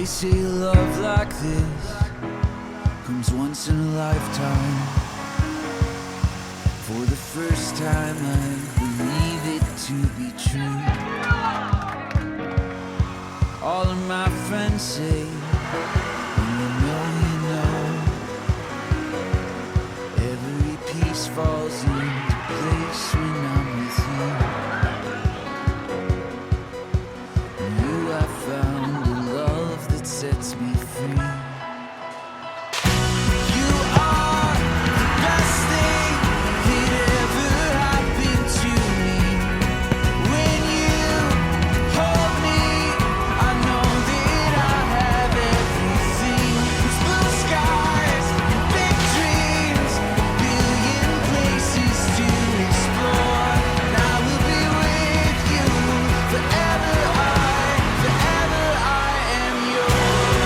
They say love like this comes once in a lifetime. For the first time I believe it to be true. All of my friends say, when you know, every piece falls into place when I'm with you. And you have found a love that sets me free. You are the best thing that ever happened to me. When you hold me, I know that I have everything. It's blue skies and big dreams, a billion places to explore. And I will be with you forever. Forever I am yours.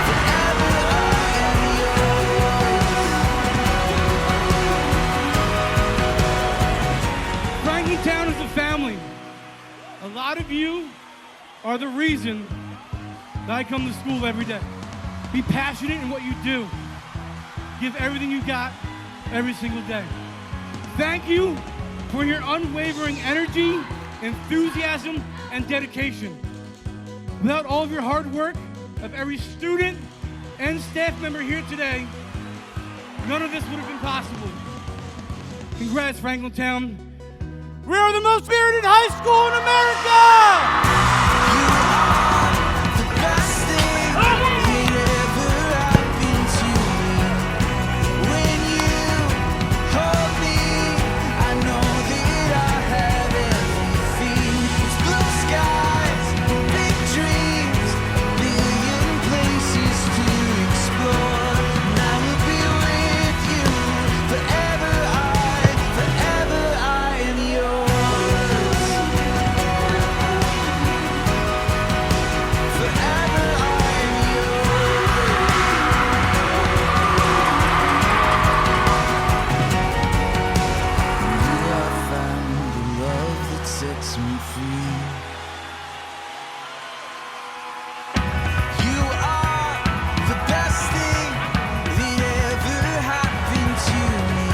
Forever I am yours. Franklin Towne is a family. A lot of you are the reason that I come to school every day. Be passionate in what you do. Give everything you got every single day. Thank you for your unwavering energy, enthusiasm, and dedication. Without all of your hard work of every student and staff member here today, none of this would have been possible. Congrats, Franklin Towne. We are the most spirited high school in America! The best thing that ever happened to me. When you hold me, I know that I have everything. It's blue skies, big dreams, a billion places to explore. And I will be with you forever. Forever I am yours. Forever I am yours. You have found a love that sets me free. You are the best thing that ever happened to me.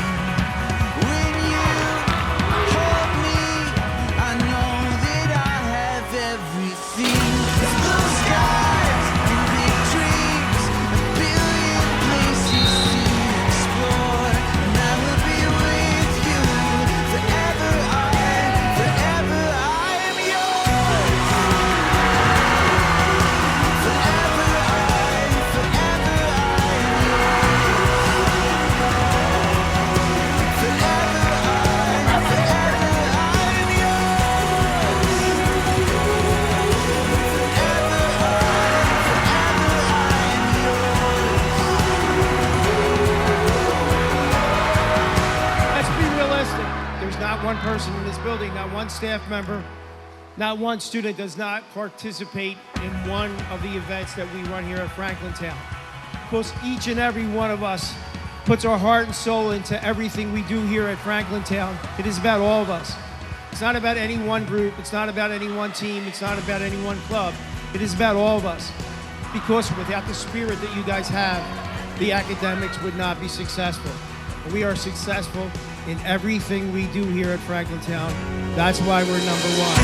When you hold me, I know that I have everything. Blue skies and big dreams, a billion places to explore. And I will be with you forever. Forever I am yours. Forever I am yours. Let's be realistic. There's not one person in this building, not one staff member, not one student does not participate in one of the events that we run here at Franklin Towne. Because each and every one of us puts our heart and soul into everything we do here at Franklin Towne. It is about all of us. It's not about any one group. It's not about any one team. It's not about any one club. It is about all of us. Because without the spirit that you guys have, the academics would not be successful. We are successful in everything we do here at Franklin Towne. That's why we're number one.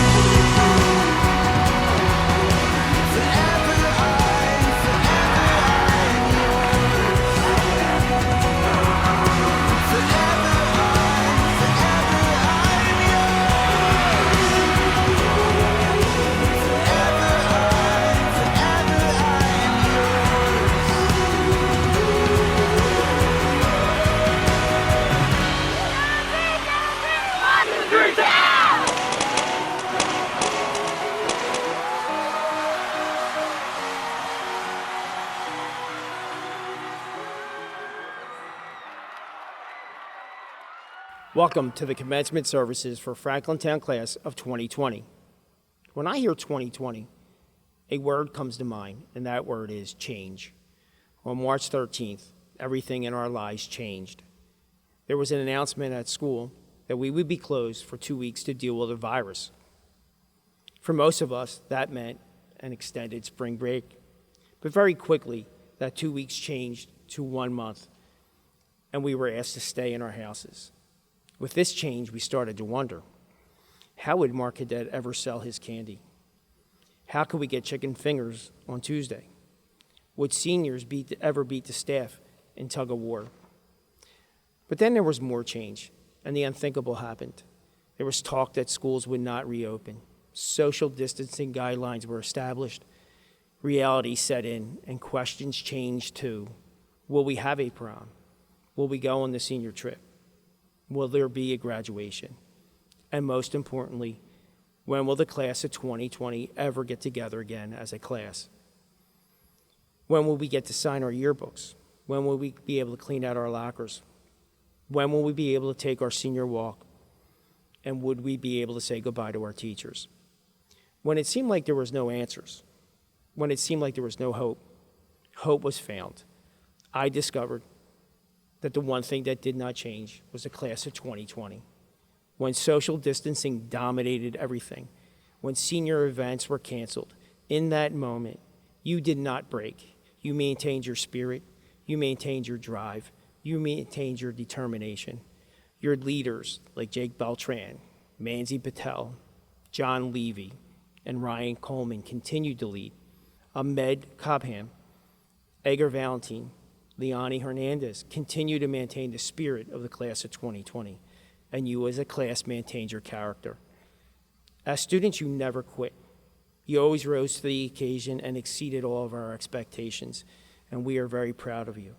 Welcome to the commencement services for Franklin Towne class of 2020. When I hear 2020, a word comes to mind, and that word is change. On March 13th, everything in our lives changed. There was an announcement at school that we would be closed for 2 weeks to deal with a virus. For most of us, that meant an extended spring break. But very quickly, that 2 weeks changed to 1 month, and we were asked to stay in our houses. With this change, we started to wonder, how would Mark Cadet ever sell his candy? How could we get chicken fingers on Tuesday? Would seniors ever beat the staff in tug of war? But then there was more change, and the unthinkable happened. There was talk that schools would not reopen. Social distancing guidelines were established. Reality set in, and questions changed too. Will we have a prom? Will we go on the senior trip? Will there be a graduation? And most importantly, when will the class of 2020 ever get together again as a class? When will we get to sign our yearbooks? When will we be able to clean out our lockers? When will we be able to take our senior walk? And would we be able to say goodbye to our teachers? When it seemed like there was no answers, when it seemed like there was no hope, hope was found. I discovered that the one thing that did not change was the class of 2020. When social distancing dominated everything, when senior events were canceled, in that moment, you did not break. You maintained your spirit, you maintained your drive, you maintained your determination. Your leaders, like Jake Beltran, Manzi Patel, John Levy, and Ryan Coleman, continued to lead. Ahmed Cobham, Edgar Valentin, Leonie Hernandez continue to maintain the spirit of the class of 2020, and you as a class maintained your character. As students, you never quit. You always rose to the occasion and exceeded all of our expectations, and we are very proud of you.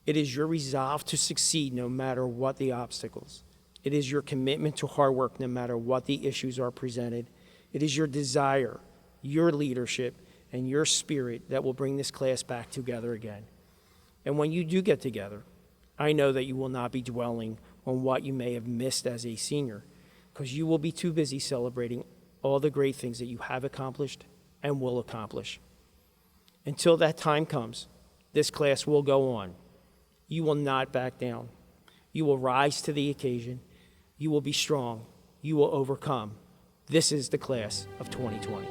It is your resolve to succeed no matter what the obstacles. It is your commitment to hard work no matter what the issues are presented. It is your desire, your leadership, and your spirit that will bring this class back together again. And when you do get together, I know that you will not be dwelling on what you may have missed as a senior, because you will be too busy celebrating all the great things that you have accomplished and will accomplish. Until that time comes, this class will go on. You will not back down. You will rise to the occasion. You will be strong. You will overcome. This is the class of 2020.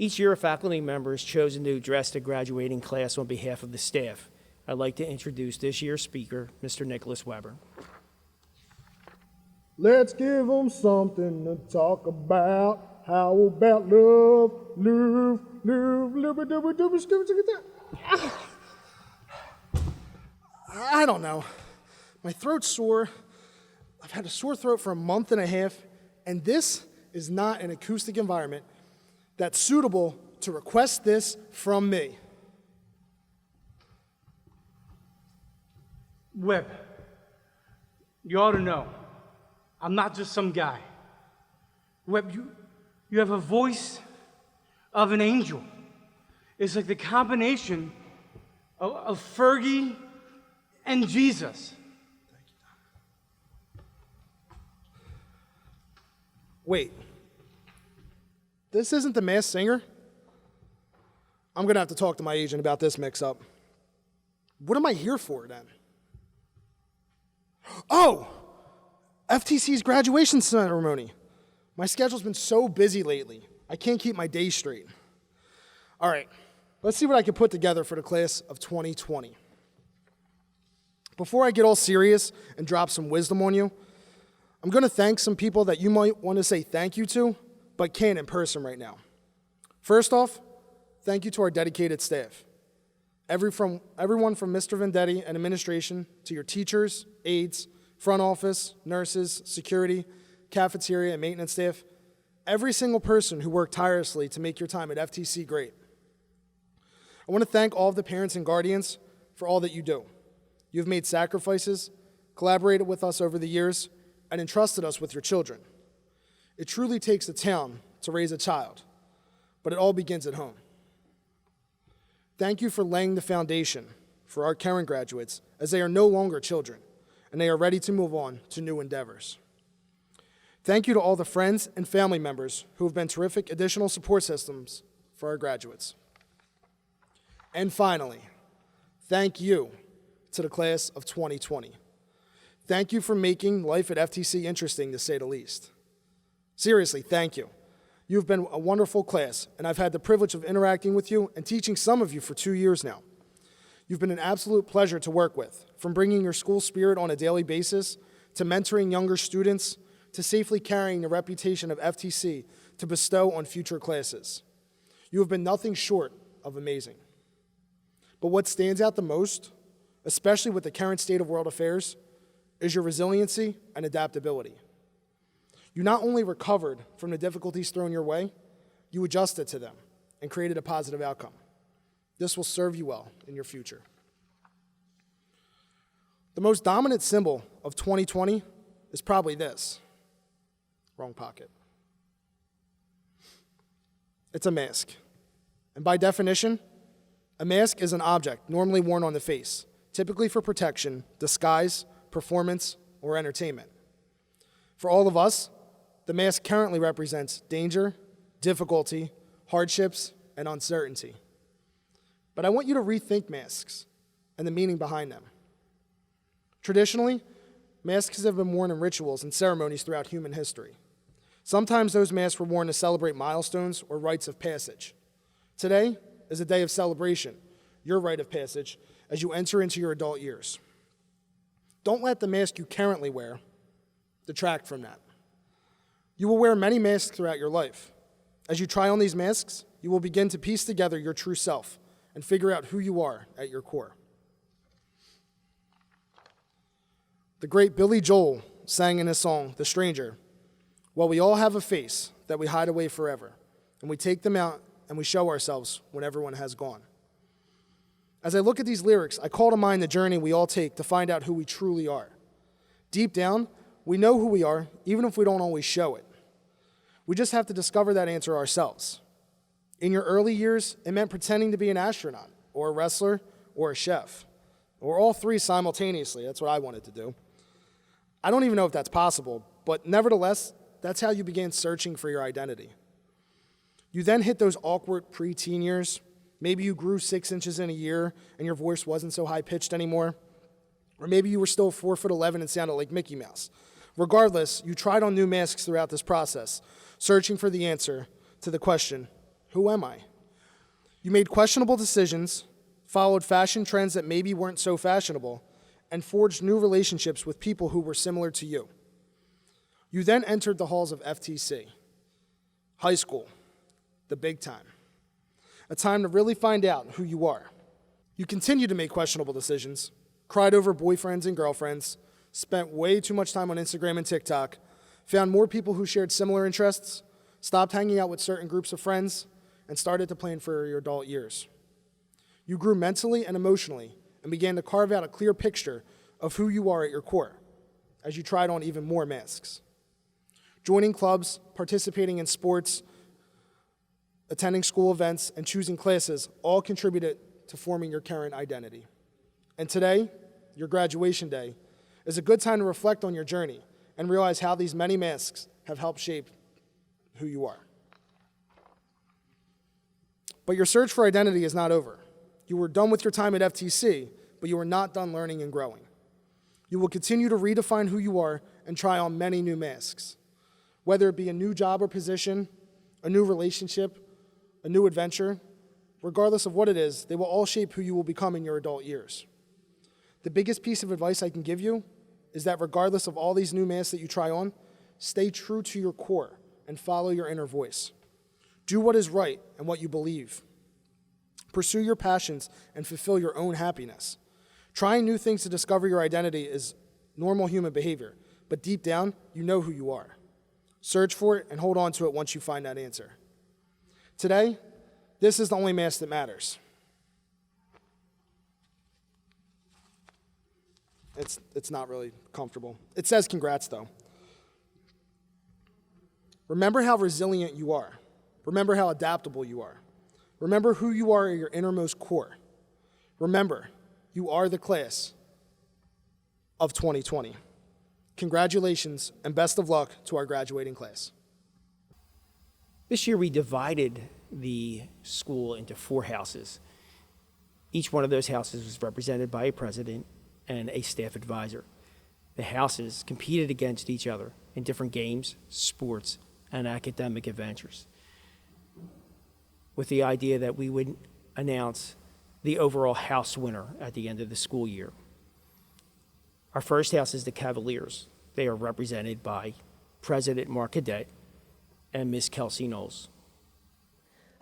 Each year, a faculty member is chosen to address the graduating class on behalf of the staff. I'd like to introduce this year's speaker, Mr. Nicholas Weber. Let's give them something to talk about. How about love, love, love, love, love, love, love. I don't know. My throat's sore. I've had a sore throat for a month and a half, and this is not an acoustic environment that's suitable to request this from me. Webb, you ought to know, I'm not just some guy. Webb, you have a voice of an angel. It's like the combination of Fergie and Jesus. Wait, this isn't the Masked Singer? I'm gonna have to talk to my agent about this mix-up. What am I here for then? Oh, FTC's graduation ceremony. My schedule's been so busy lately, I can't keep my days straight. All right, let's see what I can put together for the class of 2020. Before I get all serious and drop some wisdom on you, I'm going to thank some people that you might want to say thank you to, but can't in person right now. First off, thank you to our dedicated staff. Everyone from Mr. Vendetti and administration to your teachers, aides, front office, nurses, security, cafeteria, and maintenance staff, every single person who worked tirelessly to make your time at FTC great. I want to thank all of the parents and guardians for all that you do. You've made sacrifices, collaborated with us over the years, and entrusted us with your children. It truly takes a town to raise a child, but it all begins at home. Thank you for laying the foundation for our current graduates, as they are no longer children, and they are ready to move on to new endeavors. Thank you to all the friends and family members who have been terrific additional support systems for our graduates. And finally, thank you to the class of 2020. Thank you for making life at FTC interesting, to say the least. Seriously, thank you. You've been a wonderful class, and I've had the privilege of interacting with you and teaching some of you for 2 years now. You've been an absolute pleasure to work with, from bringing your school spirit on a daily basis, to mentoring younger students, to safely carrying the reputation of FTC to bestow on future classes. You have been nothing short of amazing. But what stands out the most, especially with the current state of world affairs, is your resiliency and adaptability. You not only recovered from the difficulties thrown your way, you adjusted to them and created a positive outcome. This will serve you well in your future. The most dominant symbol of 2020 is probably this. Wrong pocket. It's a mask. And by definition, a mask is an object normally worn on the face, typically for protection, disguise, performance, or entertainment. For all of us, the mask currently represents danger, difficulty, hardships, and uncertainty. But I want you to rethink masks and the meaning behind them. Traditionally, masks have been worn in rituals and ceremonies throughout human history. Sometimes those masks were worn to celebrate milestones or rites of passage. Today is a day of celebration, your rite of passage, as you enter into your adult years. Don't let the mask you currently wear detract from that. You will wear many masks throughout your life. As you try on these masks, you will begin to piece together your true self and figure out who you are at your core. The great Billy Joel sang in his song, "The Stranger," "Well, we all have a face that we hide away forever, and we take them out and we show ourselves when everyone has gone." As I look at these lyrics, I call to mind the journey we all take to find out who we truly are. Deep down, we know who we are, even if we don't always show it. We just have to discover that answer ourselves. In your early years, it meant pretending to be an astronaut, or a wrestler, or a chef, or all three simultaneously. That's what I wanted to do. I don't even know if that's possible, but nevertheless, that's how you began searching for your identity. You then hit those awkward preteen years. Maybe you grew 6 inches in a year and your voice wasn't so high-pitched anymore. Or maybe you were still 4'11" and sounded like Mickey Mouse. Regardless, you tried on new masks throughout this process, searching for the answer to the question, Who am I? You made questionable decisions, followed fashion trends that maybe weren't so fashionable, and forged new relationships with people who were similar to you. You then entered the halls of FTC, high school, the big time, a time to really find out who you are. You continued to make questionable decisions, cried over boyfriends and girlfriends, spent way too much time on Instagram and TikTok, found more people who shared similar interests, stopped hanging out with certain groups of friends, and started to plan for your adult years. You grew mentally and emotionally and began to carve out a clear picture of who you are at your core as you tried on even more masks. Joining clubs, participating in sports, attending school events, and choosing classes all contributed to forming your current identity. And today, your graduation day, is a good time to reflect on your journey and realize how these many masks have helped shape who you are. But your search for identity is not over. You were done with your time at FTC, but you are not done learning and growing. You will continue to redefine who you are and try on many new masks, whether it be a new job or position, a new relationship, a new adventure. Regardless of what it is, they will all shape who you will become in your adult years. The biggest piece of advice I can give you is that regardless of all these new masks that you try on, stay true to your core and follow your inner voice. Do what is right and what you believe. Pursue your passions and fulfill your own happiness. Trying new things to discover your identity is normal human behavior, but deep down, you know who you are. Search for it and hold on to it once you find that answer. Today, this is the only mask that matters. It's not really comfortable. It says congrats, though. Remember how resilient you are. Remember how adaptable you are. Remember who you are at your innermost core. Remember, you are the class of 2020. Congratulations and best of luck to our graduating class. This year we divided the school into 4 houses. Each one of those houses was represented by a president and a staff advisor. The houses competed against each other in different games, sports, and academic adventures, with the idea that we would announce the overall house winner at the end of the school year. Our first house is the Cavaliers. They are represented by President Mark Cadet and Miss Kelsey Knowles.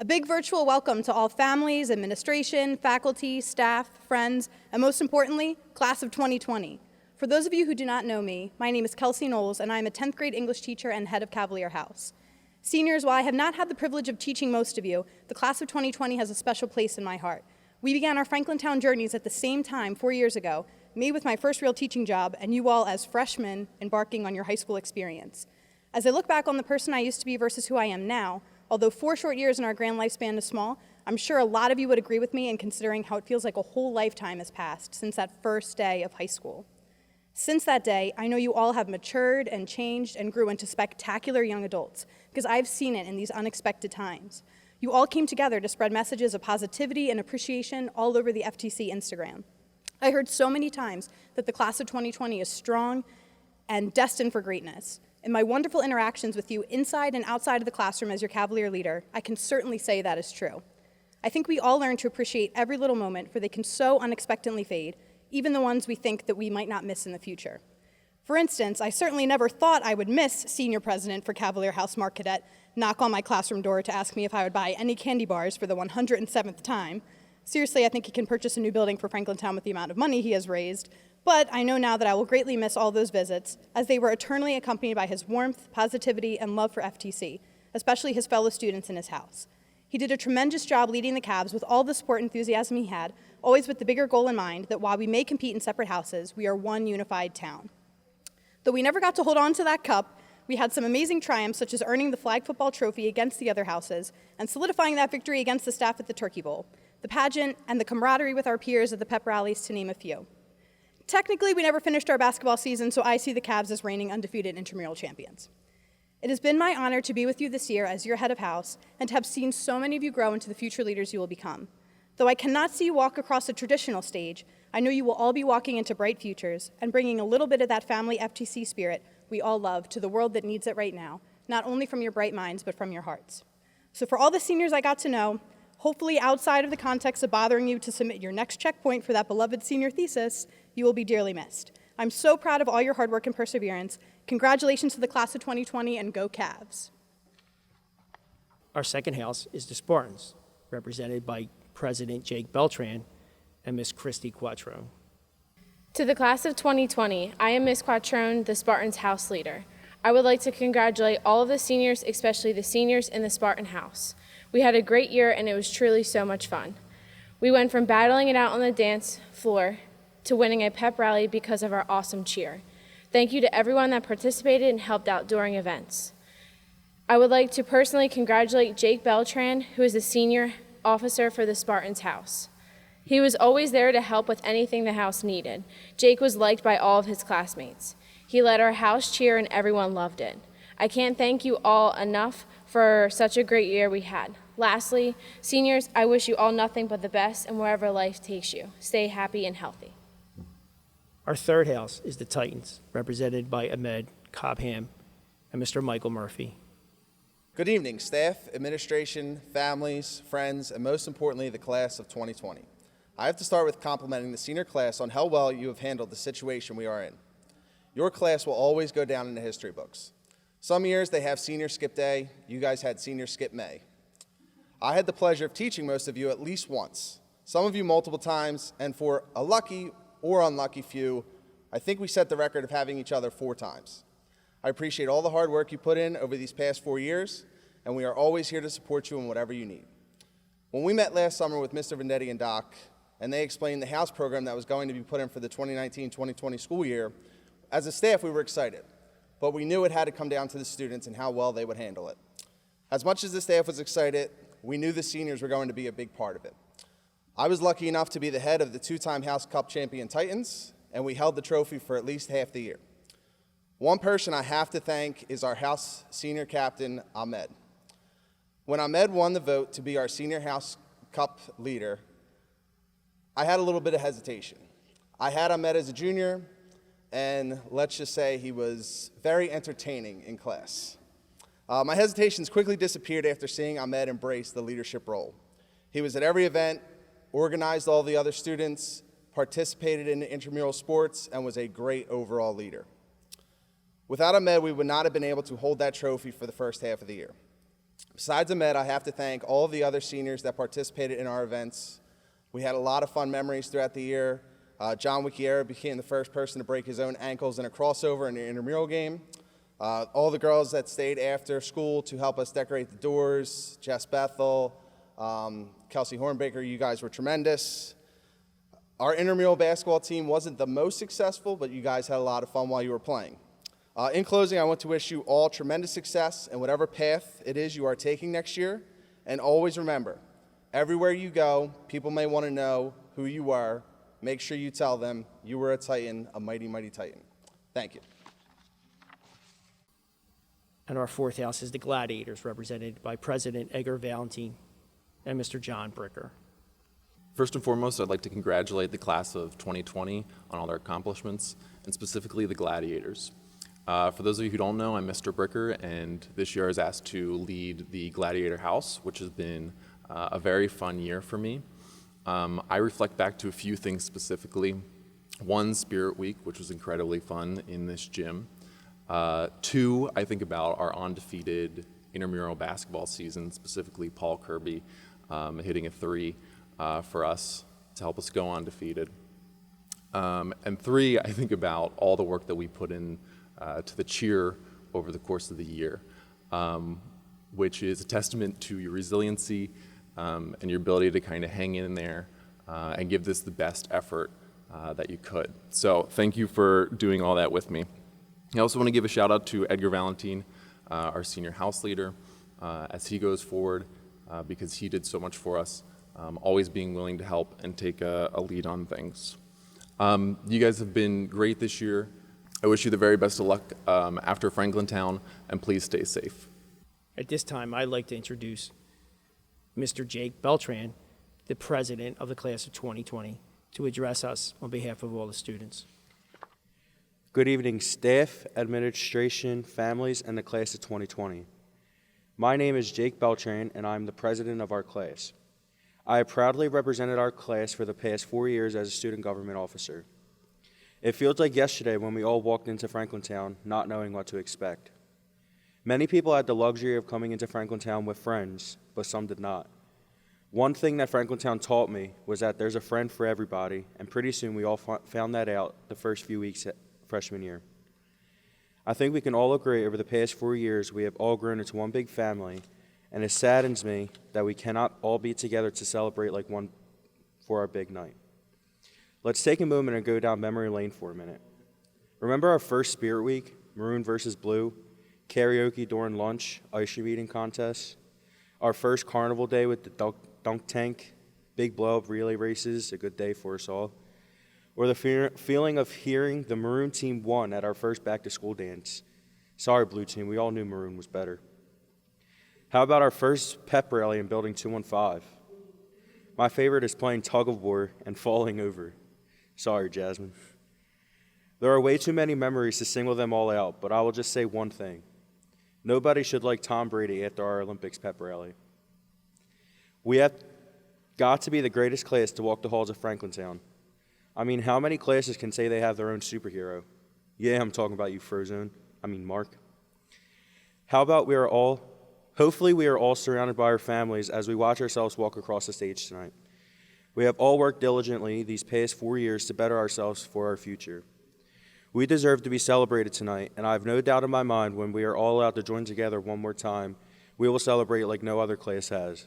A big virtual welcome to all families, administration, faculty, staff, friends, and most importantly, class of 2020. For those of you who do not know me, my name is Kelsey Knowles, and I am a 10th grade English teacher and head of Cavalier House. Seniors, while I have not had the privilege of teaching most of you, the class of 2020 has a special place in my heart. We began our Franklin Towne journeys at the same time 4 years ago, me with my first real teaching job, and you all as freshmen embarking on your high school experience. As I look back on the person I used to be versus who I am now, although 4 short years in our grand lifespan is small, I'm sure a lot of you would agree with me in considering how it feels like a whole lifetime has passed since that first day of high school. Since that day, I know you all have matured and changed and grew into spectacular young adults, because I've seen it in these unexpected times. You all came together to spread messages of positivity and appreciation all over the FTC Instagram. I heard so many times that the class of 2020 is strong and destined for greatness. In my wonderful interactions with you inside and outside of the classroom as your Cavalier leader, I can certainly say that is true. I think we all learn to appreciate every little moment, for they can so unexpectedly fade, even the ones we think that we might not miss in the future. For instance, I certainly never thought I would miss Senior President for Cavalier House Mark Cadet knock on my classroom door to ask me if I would buy any candy bars for the 107th time. Seriously, I think he can purchase a new building for Franklin Towne with the amount of money he has raised, but I know now that I will greatly miss all those visits, as they were eternally accompanied by his warmth, positivity, and love for FTC, especially his fellow students in his house. He did a tremendous job leading the Cavs with all the support and enthusiasm he had, always with the bigger goal in mind that while we may compete in separate houses, we are one unified town. Though we never got to hold on to that cup, we had some amazing triumphs, such as earning the flag football trophy against the other houses and solidifying that victory against the staff at the Turkey Bowl, the pageant, and the camaraderie with our peers at the pep rallies, to name a few. Technically, we never finished our basketball season, so I see the Cavs as reigning undefeated intramural champions. It has been my honor to be with you this year as your head of house and to have seen so many of you grow into the future leaders you will become. Though I cannot see you walk across a traditional stage, I know you will all be walking into bright futures and bringing a little bit of that family FTC spirit we all love to the world that needs it right now, not only from your bright minds, but from your hearts. So for all the seniors I got to know, hopefully outside of the context of bothering you to submit your next checkpoint for that beloved senior thesis, you will be dearly missed. I'm so proud of all your hard work and perseverance. Congratulations to the class of 2020 and go Cavs. Our second house is the Spartans, represented by President Jake Beltran and Miss Christy Quattrone. To the class of 2020, I am Ms. Quattrone, the Spartans house leader. I would like to congratulate all of the seniors, especially the seniors in the Spartan house. We had a great year and it was truly so much fun. We went from battling it out on the dance floor to winning a pep rally because of our awesome cheer. Thank you to everyone that participated and helped out during events. I would like to personally congratulate Jake Beltran, who is the senior officer for the Spartans house. He was always there to help with anything the house needed. Jake was liked by all of his classmates. He led our house cheer and everyone loved it. I can't thank you all enough for such a great year we had. Lastly, seniors, I wish you all nothing but the best and wherever life takes you. Stay happy and healthy. Our third house is the Titans, represented by Ahmed Cobham and Mr. Michael Murphy. Good evening, staff, administration, families, friends, and most importantly, the class of 2020. I have to start with complimenting the senior class on how well you have handled the situation we are in. Your class will always go down in the history books. Some years they have senior skip day, you guys had senior skip May. I had the pleasure of teaching most of you at least once, some of you multiple times, and for a lucky or unlucky few, I think we set the record of having each other 4 times. I appreciate all the hard work you put in over these past 4 years, and we are always here to support you in whatever you need. When we met last summer with Mr. Vendetti and Doc, and they explained the house program that was going to be put in for the 2019-2020 school year, as a staff we were excited, but we knew it had to come down to the students and how well they would handle it. As much as the staff was excited, we knew the seniors were going to be a big part of it. I was lucky enough to be the head of the 2-time House Cup champion Titans, and we held the trophy for at least half the year. One person I have to thank is our House senior captain, Ahmed. When Ahmed won the vote to be our senior House Cup leader, I had a little bit of hesitation. I had Ahmed as a junior, and let's just say he was very entertaining in class. My hesitations quickly disappeared after seeing Ahmed embrace the leadership role. He was at every event, organized all the other students, participated in intramural sports, and was a great overall leader. Without Ahmed, we would not have been able to hold that trophy for the first half of the year. Besides Ahmed, I have to thank all of the other seniors that participated in our events. We had a lot of fun memories throughout the year. John Wicchiera became the first person to break his own ankles in a crossover in the intramural game. All the girls that stayed after school to help us decorate the doors, Jess Bethel, Kelsey Hornbaker, you guys were tremendous. Our intramural basketball team wasn't the most successful, but you guys had a lot of fun while you were playing. In closing, I want to wish you all tremendous success in whatever path it is you are taking next year. And always remember, everywhere you go, people may want to know who you are. Make sure you tell them you were a Titan, a mighty, mighty Titan. Thank you. And our fourth house is the Gladiators, represented by President Edgar Valentin and Mr. John Bricker. First and foremost, I'd like to congratulate the class of 2020 on all their accomplishments, and specifically the Gladiators. For those of you who don't know, I'm Mr. Bricker, and this year I was asked to lead the Gladiator House, which has been a very fun year for me. I reflect back to a few things specifically. 1, Spirit Week, which was incredibly fun in this gym. 2, I think about our undefeated intramural basketball season, specifically Paul Kirby hitting a 3 for us to help us go undefeated. And 3, I think about all the work that we put in to the cheer over the course of the year, which is a testament to your resiliency and your ability to kind of hang in there and give this the best effort that you could. So thank you for doing all that with me. I also want to give a shout out to Edgar Valentin, our senior house leader, as he goes forward because he did so much for us, always being willing to help and take a lead on things. You guys have been great this year. I wish you the very best of luck after Franklin Towne, and please stay safe. At this time, I'd like to introduce Mr. Jake Beltran, the president of the class of 2020, to address us on behalf of all the students. Good evening, staff, administration, families, and the class of 2020. My name is Jake Beltran, and I'm the president of our class. I have proudly represented our class for the past 4 years as a student government officer. It feels like yesterday when we all walked into Franklin Towne not knowing what to expect. Many people had the luxury of coming into Franklin Towne with friends, but some did not. One thing that Franklin Towne taught me was that there's a friend for everybody, and pretty soon we all found that out the first few weeks at freshman year. I think we can all agree over the past 4 years we have all grown into one big family, and it saddens me that we cannot all be together to celebrate like one for our big night. Let's take a moment and go down memory lane for a minute. Remember our first Spirit Week, maroon versus blue, karaoke during lunch, ice cream eating contests, our first carnival day with the dunk tank, big blow-up relay races, a good day for us all, or the feeling of hearing the maroon team won at our first back-to-school dance. Sorry, blue team, we all knew maroon was better. How about our first pep rally in Building 215? My favorite is playing tug-of-war and falling over. Sorry, Jasmine. There are way too many memories to single them all out, but I will just say one thing. Nobody should like Tom Brady after our Olympics pep rally. We have got to be the greatest class to walk the halls of Franklin Towne. I mean, how many classes can say they have their own superhero? Yeah, I'm talking about you, Mark. How about hopefully we are all surrounded by our families as we watch ourselves walk across the stage tonight. We have all worked diligently these past 4 years to better ourselves for our future. We deserve to be celebrated tonight, and I have no doubt in my mind when we are all allowed to join together one more time, we will celebrate like no other class has.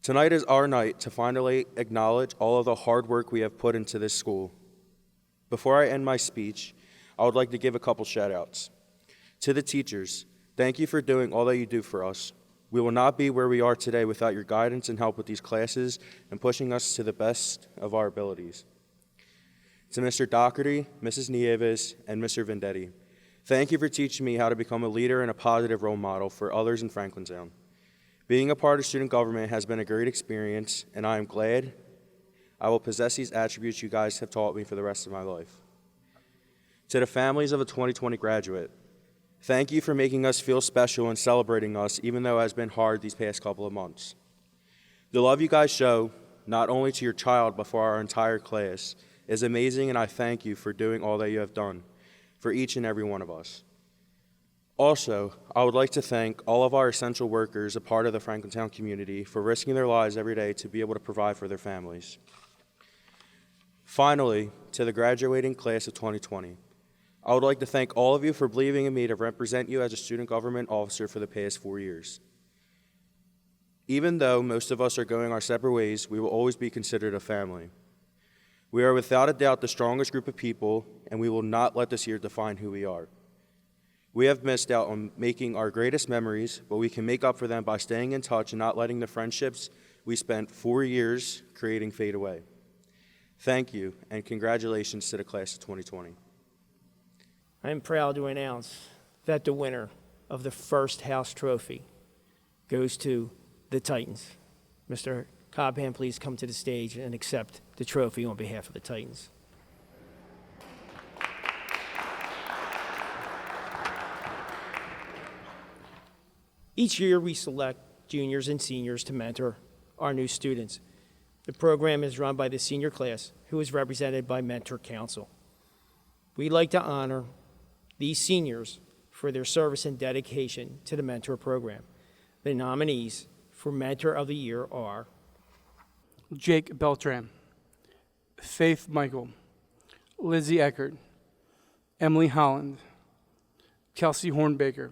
Tonight is our night to finally acknowledge all of the hard work we have put into this school. Before I end my speech, I would like to give a couple shout-outs. To the teachers, thank you for doing all that you do for us. We will not be where we are today without your guidance and help with these classes and pushing us to the best of our abilities. To Mr. Doherty, Mrs. Nieves, and Mr. Vendetti, thank you for teaching me how to become a leader and a positive role model for others in Franklin Towne. Being a part of student government has been a great experience, and I am glad I will possess these attributes you guys have taught me for the rest of my life. To the families of a 2020 graduate, thank you for making us feel special and celebrating us, even though it has been hard these past couple of months. The love you guys show, not only to your child, but for our entire class, is amazing, and I thank you for doing all that you have done for each and every one of us. Also, I would like to thank all of our essential workers, a part of the Franklin Towne community, for risking their lives every day to be able to provide for their families. Finally, to the graduating class of 2020, I would like to thank all of you for believing in me to represent you as a student government officer for the past 4 years. Even though most of us are going our separate ways, we will always be considered a family. We are without a doubt the strongest group of people, and we will not let this year define who we are. We have missed out on making our greatest memories, but we can make up for them by staying in touch and not letting the friendships we spent 4 years creating fade away. Thank you, and congratulations to the class of 2020. I am proud to announce that the winner of the first house trophy goes to the Titans. Mr. Cobham, please come to the stage and accept the trophy on behalf of the Titans. Each year we select juniors and seniors to mentor our new students. The program is run by the senior class, who is represented by Mentor Council. We'd like to honor these seniors for their service and dedication to the mentor program. The nominees for Mentor of the Year are Jake Beltran, Faith Michael, Lizzie Eckert, Emily Holland, Kelsey Hornbaker,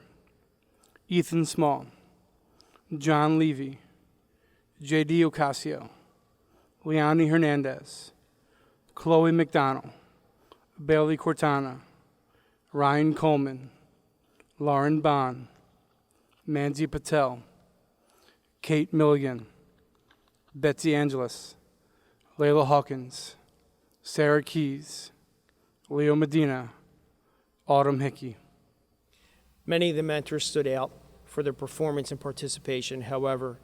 Ethan Small, John Levy, J.D. Ocasio, Leonie Hernandez, Chloe McDonald, Bailey Cortana, Ryan Coleman, Lauren Bond, Manzi Patel, Kate Milligan, Betsy Angeles, Layla Hawkins, Sarah Keys, Leo Medina, Autumn Hickey. Many of the mentors stood out for their performance and participation. However,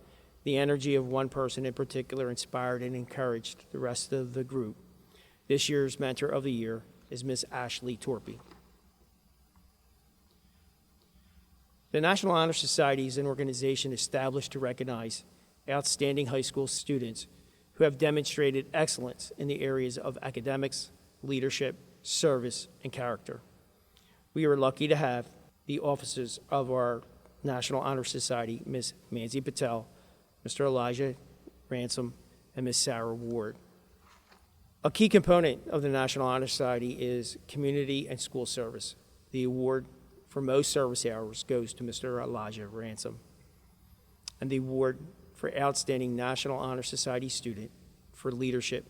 the energy of one person in particular inspired and encouraged the rest of the group. This year's Mentor of the Year is Miss Ashley Torpy. The National Honor Society is an organization established to recognize outstanding high school students who have demonstrated excellence in the areas of academics, leadership, service, and character. We are lucky to have the officers of our National Honor Society, Ms. Manzi Patel, Mr. Elijah Ransom, and Ms. Sarah Ward. A key component of the National Honor Society is community and school service. The award for most service hours goes to Mr. Elijah Ransom, and the award for Outstanding National Honor Society student for leadership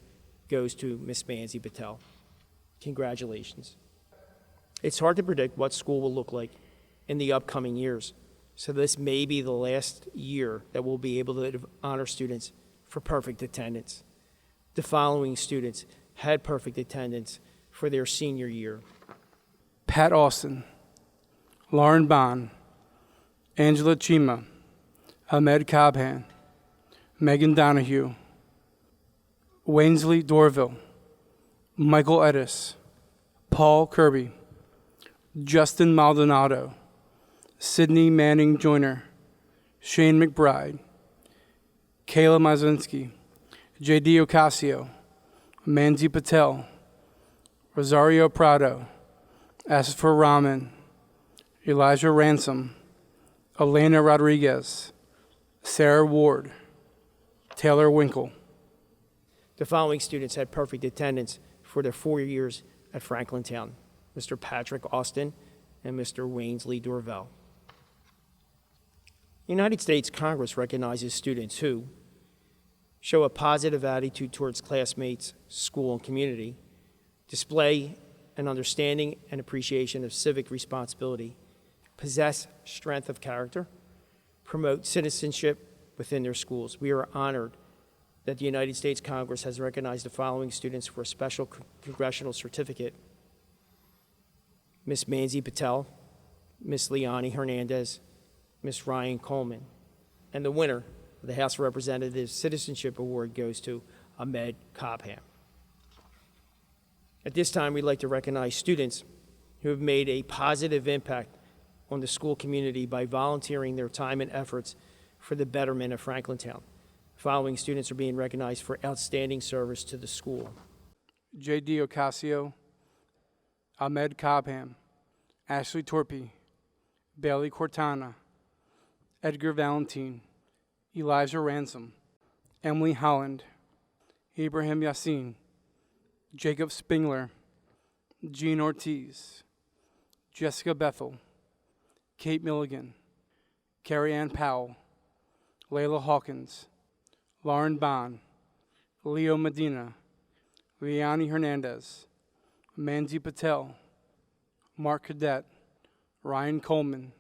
goes to Ms. Manzi Patel. Congratulations. It's hard to predict what school will look like in the upcoming years, so this may be the last year that we'll be able to honor students for perfect attendance. The following students had perfect attendance for their senior year: Pat Austin, Lauren Bond, Angela Chima, Ahmed Cabhan, Megan Donahue, Wainsley Dorville, Michael Edis, Paul Kirby, Justin Maldonado, Sydney Manning Joyner, Shane McBride, Kayla Mazinski, J.D. Ocasio, Manzi Patel, Rosario Prado, Asfer Rahman, Elijah Ransom, Elena Rodriguez, Sarah Ward, Taylor Winkle. The following students had perfect attendance for their 4 years at Franklin Towne: Mr. Patrick Austin and Mr. Wainsley Dorvell. The United States Congress recognizes students who show a positive attitude towards classmates, school, and community, display an understanding and appreciation of civic responsibility, possess strength of character, promote citizenship within their schools. We are honored that the United States Congress has recognized the following students for a special congressional certificate: Ms. Manzi Patel, Ms. Leonie Hernandez, Ms. Ryan Coleman. And the winner of the House of Representatives Citizenship Award goes to Ahmed Cabhan. At this time, we'd like to recognize students who have made a positive impact on the school community by volunteering their time and efforts for the betterment of Franklin Towne. The following students are being recognized for outstanding service to the school: J.D. Ocasio, Ahmed Cabhan, Ashley Torpy, Bailey Cortana, Edgar Valentin, Elijah Ransom, Emily Holland, Ibrahim Yassin, Jacob Spingler, Jean Ortiz, Jessica Bethel, Kate Milligan, Carrie Ann Powell, Layla Hawkins, Lauren Bond, Leo Medina, Leonie Hernandez, Manzi Patel, Mark Cadet, Ryan Coleman,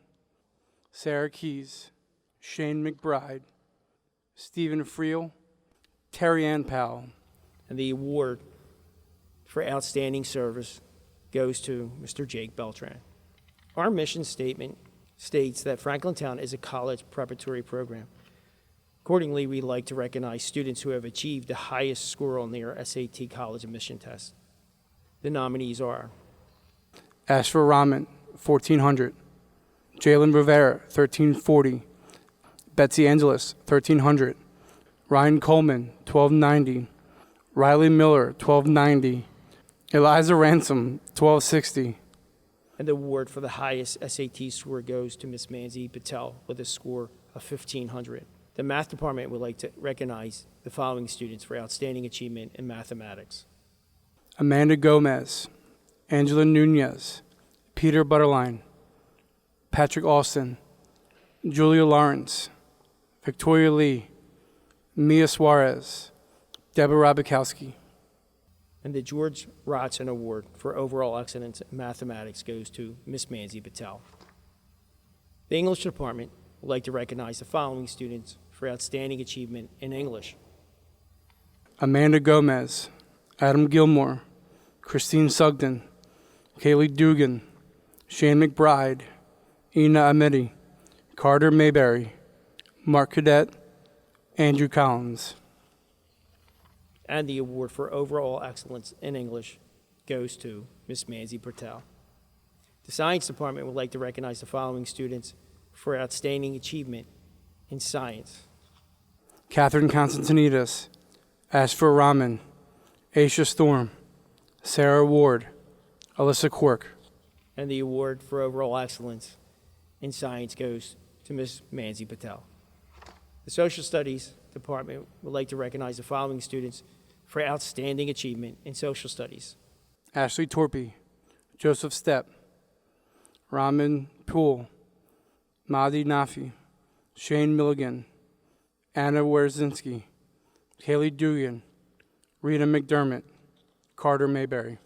Sarah Keys, Shane McBride, Stephen Friel, Terry Ann Powell. And the award for outstanding service goes to Mr. Jake Beltran. Our mission statement states that Franklin Towne is a college preparatory program. Accordingly, we'd like to recognize students who have achieved the highest score on their SAT college admission test. The nominees are Asher Rahman, 1400. Jalen Rivera, 1340. Betsy Angeles, 1300. Ryan Coleman, 1290. Riley Miller, 1290. Eliza Ransom, 1260. And the award for the highest SAT score goes to Ms. Manzi Patel with a score of 1500. The math department would like to recognize the following students for outstanding achievement in mathematics: Amanda Gomez, Angela Nunez, Peter Butterline, Patrick Austin, Julia Lawrence, Victoria Lee, Mia Suarez, Deborah Rabikowski. And the George Rotson Award for overall excellence in mathematics goes to Ms. Manzi Patel. The English department would like to recognize the following students for outstanding achievement in English: Amanda Gomez, Adam Gilmore, Christine Sugden, Kaylee Dugan, Shane McBride, Ina Amedi, Carter Mayberry, Mark Cadet, Andrew Collins. And the award for overall excellence in English goes to Ms. Manzi Patel. The science department would like to recognize the following students for outstanding achievement in science. Catherine Constantinides, Ashfur Rahman, Aisha Storm, Sarah Ward, Alyssa Quirk. And the award for overall excellence in science goes to Ms. Manzi Patel. The Social Studies Department would like to recognize the following students for outstanding achievement in social studies. Ashley Torpy, Joseph Stepp, Raman Poole, Mahdi Nafi, Shane Milligan, Anna Werzinski, Kaylee Dugan, Rita McDermott, Carter Mayberry.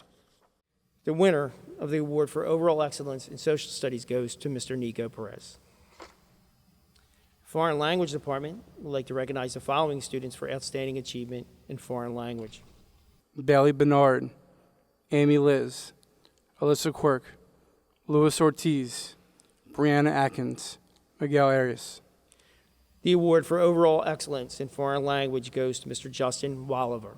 The winner of the award for overall excellence in social studies goes to Mr. Nico Perez. Foreign Language Department would like to recognize the following students for outstanding achievement in foreign language. Bailey Bernard, Amy Liz, Alyssa Quirk, Louis Ortiz, Brianna Atkins, Miguel Arias. The award for overall excellence in foreign language goes to Mr. Justin Walliver.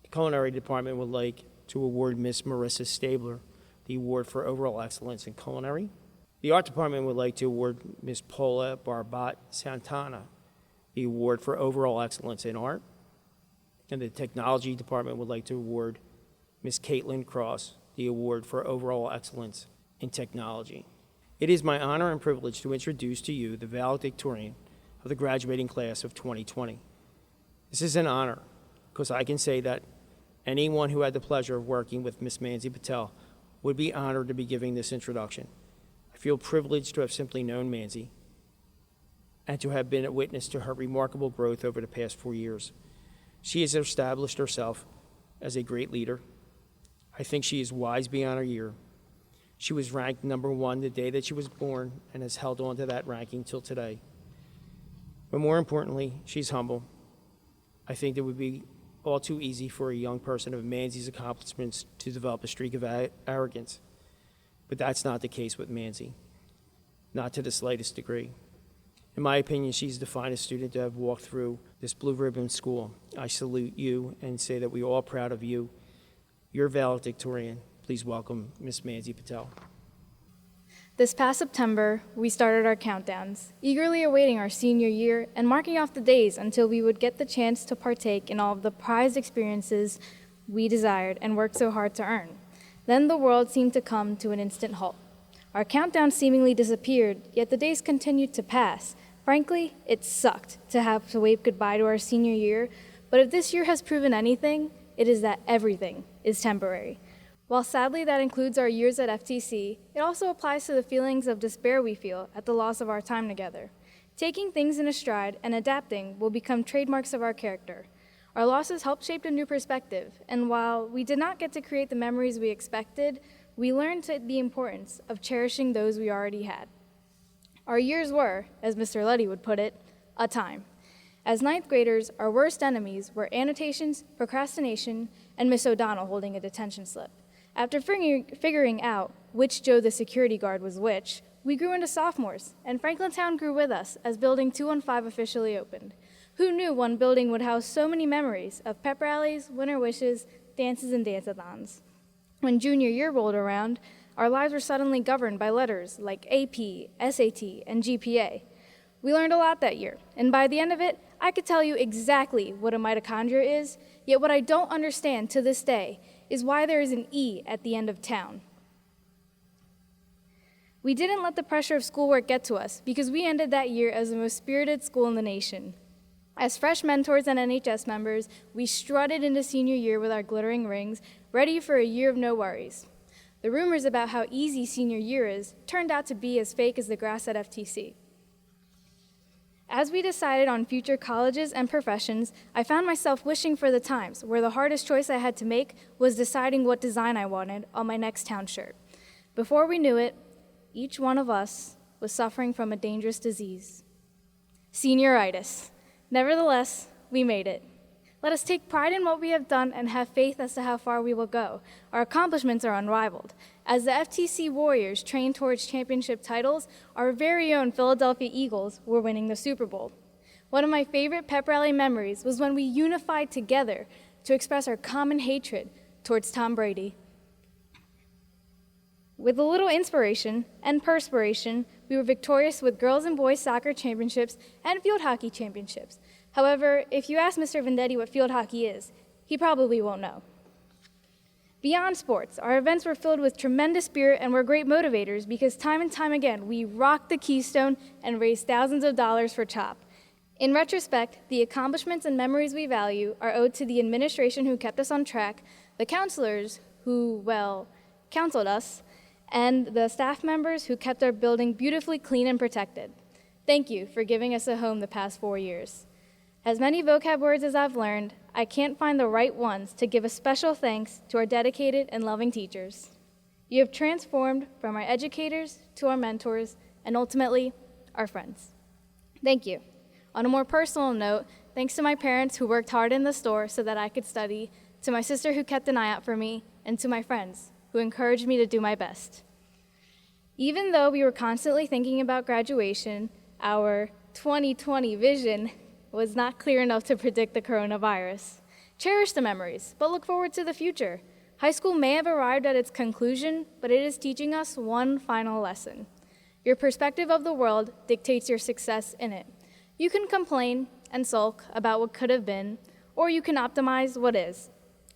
The Culinary Department would like to award Miss Marissa Stabler the award for overall excellence in culinary. The Art Department would like to award Miss Paula Barbat Santana the award for overall excellence in art. And the Technology Department would like to award Miss Caitlin Cross the award for overall excellence in technology. It is my honor and privilege to introduce to you the valedictorian of the graduating class of 2020. This is an honor because I can say that anyone who had the pleasure of working with Miss Manzi Patel would be honored to be giving this introduction. I feel privileged to have simply known Manzi and to have been a witness to her remarkable growth over the past 4 years. She has established herself as a great leader. I think she is wise beyond her year. She was ranked #1 the day that she was born and has held on to that ranking till today. But more importantly, she's humble. I think it would be all too easy for a young person of Manzi's accomplishments to develop a streak of arrogance. But that's not the case with Manzi, not to the slightest degree. In my opinion, she's the finest student to have walked through this blue ribbon school. I salute you and say that we are all proud of you. Your valedictorian. Please welcome Miss Manzi Patel. This past September, we started our countdowns, eagerly awaiting our senior year and marking off the days until we would get the chance to partake in all of the prized experiences we desired and worked so hard to earn. Then the world seemed to come to an instant halt. Our countdown seemingly disappeared, yet the days continued to pass. Frankly, it sucked to have to wave goodbye to our senior year, but if this year has proven anything, it is that everything is temporary. While sadly that includes our years at FTC, it also applies to the feelings of despair we feel at the loss of our time together. Taking things in a stride and adapting will become trademarks of our character. Our losses helped shape a new perspective, and while we did not get to create the memories we expected, we learned the importance of cherishing those we already had. Our years were, as Mr. Luddy would put it, a time. As ninth graders, our worst enemies were annotations, procrastination, and Miss O'Donnell holding a detention slip. After figuring out which Joe the security guard was which, we grew into sophomores, and Franklin Towne grew with us as Building 215 officially opened. Who knew one building would house so many memories of pep rallies, winter wishes, dances, and dance-a-thons? When junior year rolled around, our lives were suddenly governed by letters like AP, SAT, and GPA. We learned a lot that year, and by the end of it, I could tell you exactly what a mitochondria is, yet what I don't understand to this day is why there is an E at the end of town. We didn't let the pressure of schoolwork get to us because we ended that year as the most spirited school in the nation. As fresh mentors and NHS members, we strutted into senior year with our glittering rings, ready for a year of no worries. The rumors about how easy senior year is turned out to be as fake as the grass at FTC. As we decided on future colleges and professions, I found myself wishing for the times where the hardest choice I had to make was deciding what design I wanted on my next town shirt. Before we knew it, each one of us was suffering from a dangerous disease, senioritis. Nevertheless, we made it. Let us take pride in what we have done and have faith as to how far we will go. Our accomplishments are unrivaled. As the FTC Warriors train towards championship titles, our very own Philadelphia Eagles were winning the Super Bowl. One of my favorite pep rally memories was when we unified together to express our common hatred towards Tom Brady. With a little inspiration and perspiration, we were victorious with girls and boys soccer championships and field hockey championships. However, if you ask Mr. Vendetti what field hockey is, he probably won't know. Beyond sports, our events were filled with tremendous spirit and were great motivators because time and time again, we rocked the Keystone and raised thousands of dollars for CHOP. In retrospect, the accomplishments and memories we value are owed to the administration who kept us on track, the counselors who, well, counseled us, and the staff members who kept our building beautifully clean and protected. Thank you for giving us a home the past 4 years. As many vocab words as I've learned, I can't find the right ones to give a special thanks to our dedicated and loving teachers. You have transformed from our educators to our mentors and ultimately our friends. Thank you. On a more personal note, thanks to my parents who worked hard in the store so that I could study, to my sister who kept an eye out for me, and to my friends who encouraged me to do my best. Even though we were constantly thinking about graduation, our 2020 vision was not clear enough to predict the coronavirus. Cherish the memories, but look forward to the future. High school may have arrived at its conclusion, but it is teaching us one final lesson. Your perspective of the world dictates your success in it. You can complain and sulk about what could have been, or you can optimize what is.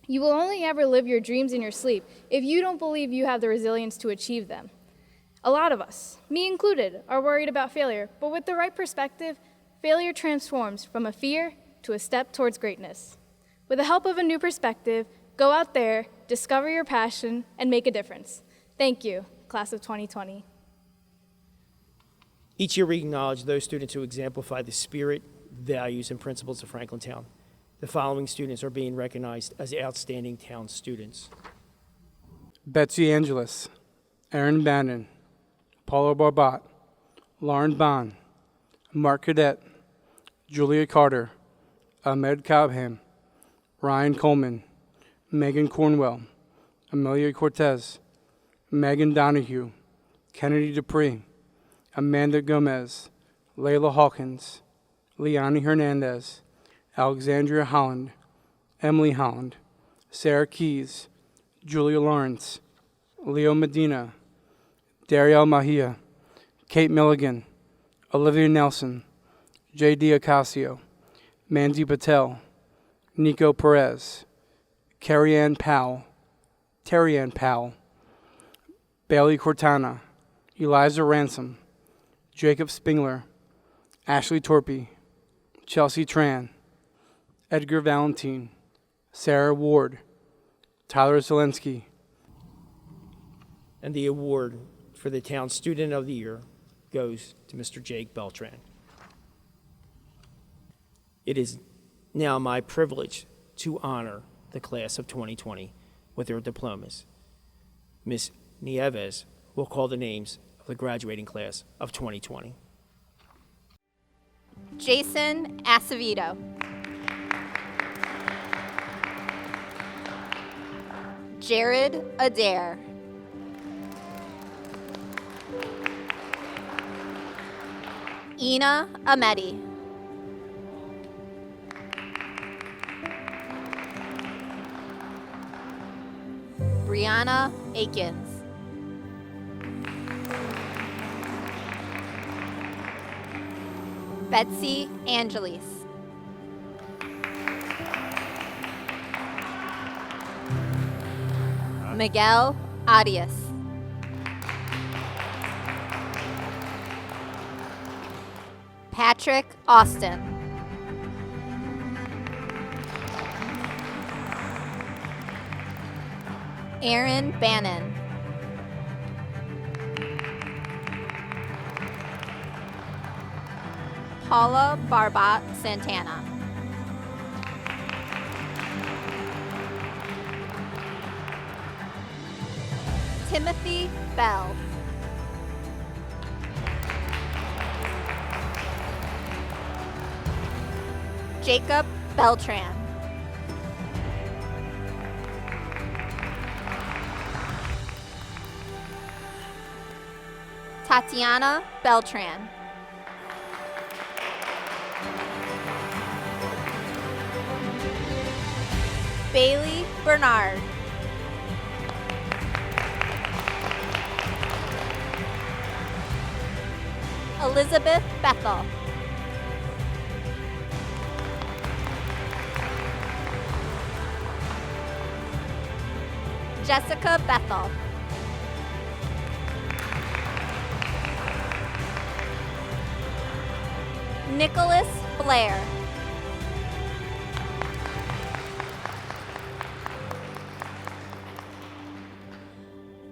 You will only ever live your dreams in your sleep if you don't believe you have the resilience to achieve them. A lot of us, me included, are worried about failure, but with the right perspective, failure transforms from a fear to a step towards greatness. With the help of a new perspective, go out there, discover your passion, and make a difference. Thank you, class of 2020. Each year we acknowledge those students who exemplify the spirit, values, and principles of Franklin Towne. The following students are being recognized as outstanding town students. Betsy Angeles, Aaron Bannon, Paulo Barbat, Lauren Bond, Mark Cadet, Julia Carter, Ahmed Cobham, Ryan Coleman, Megan Cornwell, Amelia Cortez, Megan Donahue, Kennedy Dupree, Amanda Gomez, Layla Hawkins, Leonie Hernandez, Alexandria Holland, Emily Holland, Sarah Keys, Julia Lawrence, Leo Medina, Darielle Mahia, Kate Milligan, Olivia Nelson, J.D. Ocasio, Mandy Patel, Nico Perez, Terry Ann Powell, Bailey Cortana, Eliza Ransom, Jacob Spingler, Ashley Torpy, Chelsea Tran, Edgar Valentine, Sarah Ward, Tyler Zelensky. And the award for the Town Student of the Year goes to Mr. Jake Beltran. It is now my privilege to honor the class of 2020 with their diplomas. Ms. Nieves will call the names of the graduating class of 2020. Jason Acevedo. Jared Adair. Ina Ameti. Brianna Akins. Betsy Angelis. Miguel Arias. Patrick Austin. Aaron Bannon. Paula Barbat Santana. Timothy Bell. Jacob Beltran. Tatiana Beltran. Bailey Bernard. Elizabeth Bethel. Jessica Bethel. Nicholas Blair.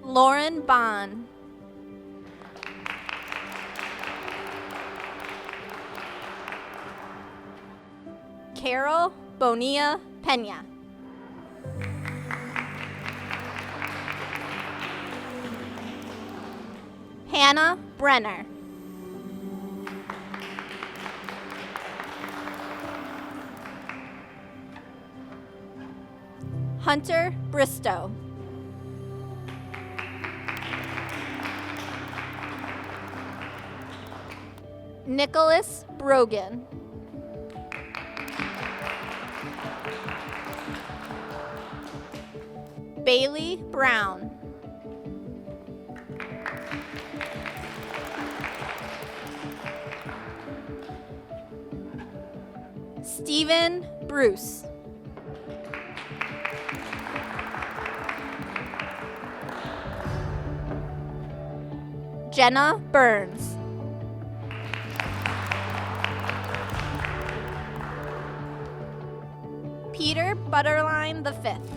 Lauren Bond. Carol Bonilla Pena. Hannah Brenner. Hunter Bristow. Nicholas Brogan. Bailey Brown. Stephen Bruce. Jenna Burns. Peter Butterline V.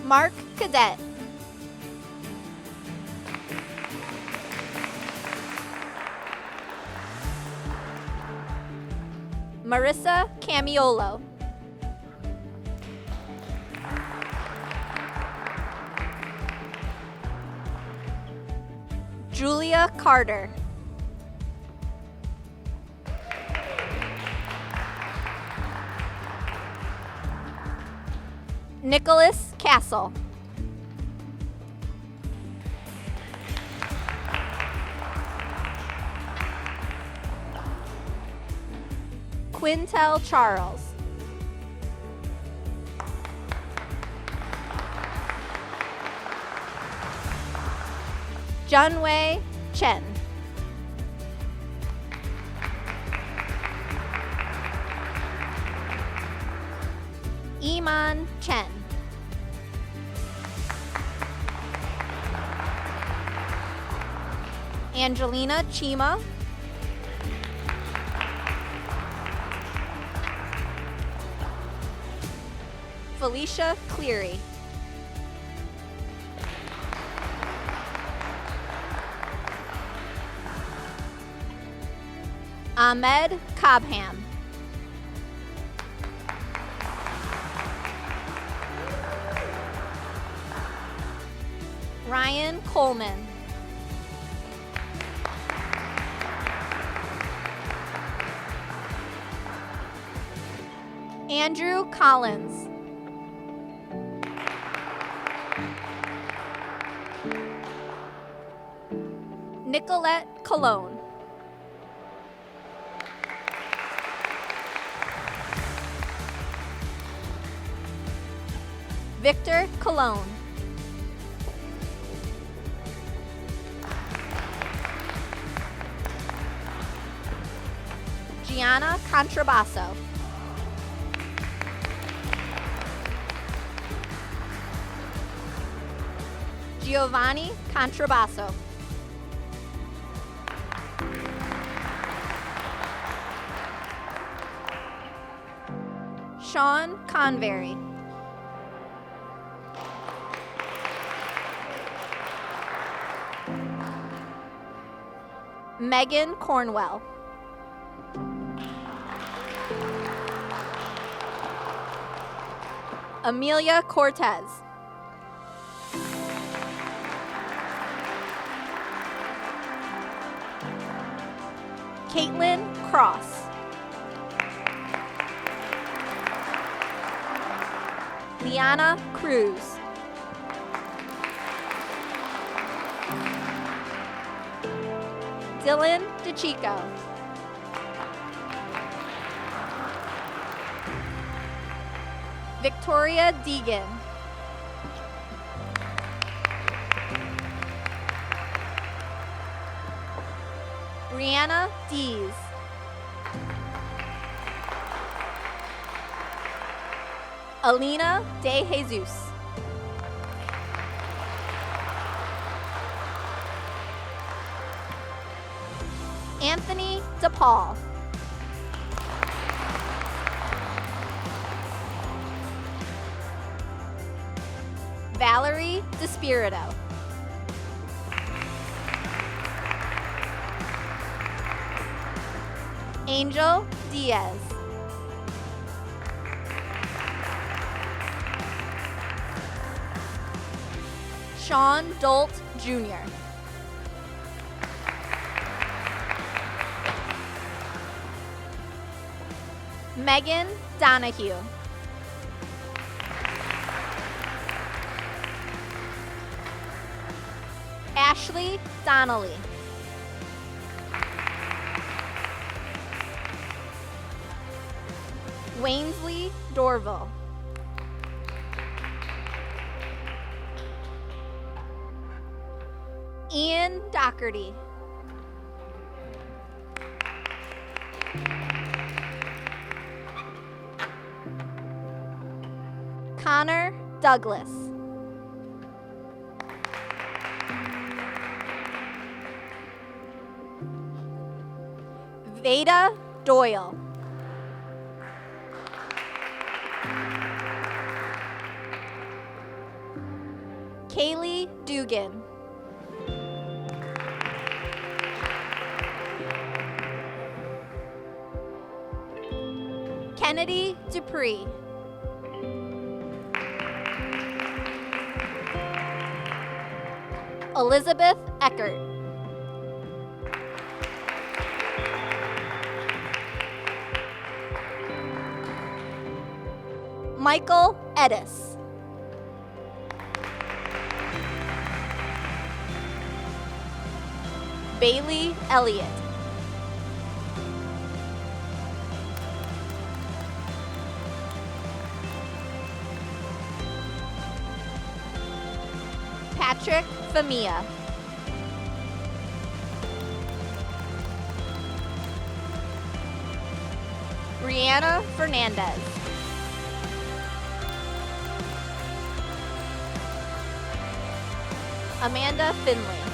Mark Cadet. Marissa Camiolo. Julia Carter. Nicholas Castle. Quintel Charles. Junwei Chen. Iman Chen. Angelina Chima. Felicia Cleary. Ahmed Cobham. Ryan Coleman. Andrew Collins. Nicolette Cologne. Victor Cologne. Gianna Contrabasso. Giovanni Contrabasso. Sean Convery. Megan Cornwell. Amelia Cortez. Caitlin Cross. Liana Cruz. Dylan DeChico. Victoria Deegan. Brianna Dees. Alina De Jesus. Anthony DePaul. Valerie DeSpirito. Angel Diaz. Sean Dolt Jr. Megan Donahue. Ashley Donnelly. Wainsley Dorville. Ian Doherty. Connor Douglas. Veda Doyle. Kaylee Dugan. Kennedy Dupree. Elizabeth Eckert. Michael Edis. Bailey Elliott. Patrick Famia. Brianna Fernandez. Amanda Finley.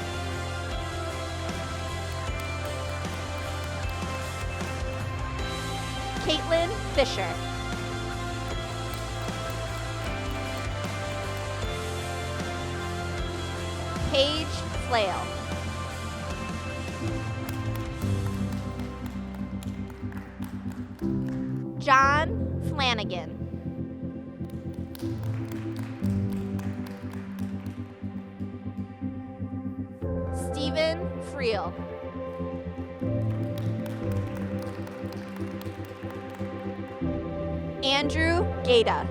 Caitlin Fisher. Paige Flail. John Flanagan. Stephen Friel. Andrew Gata.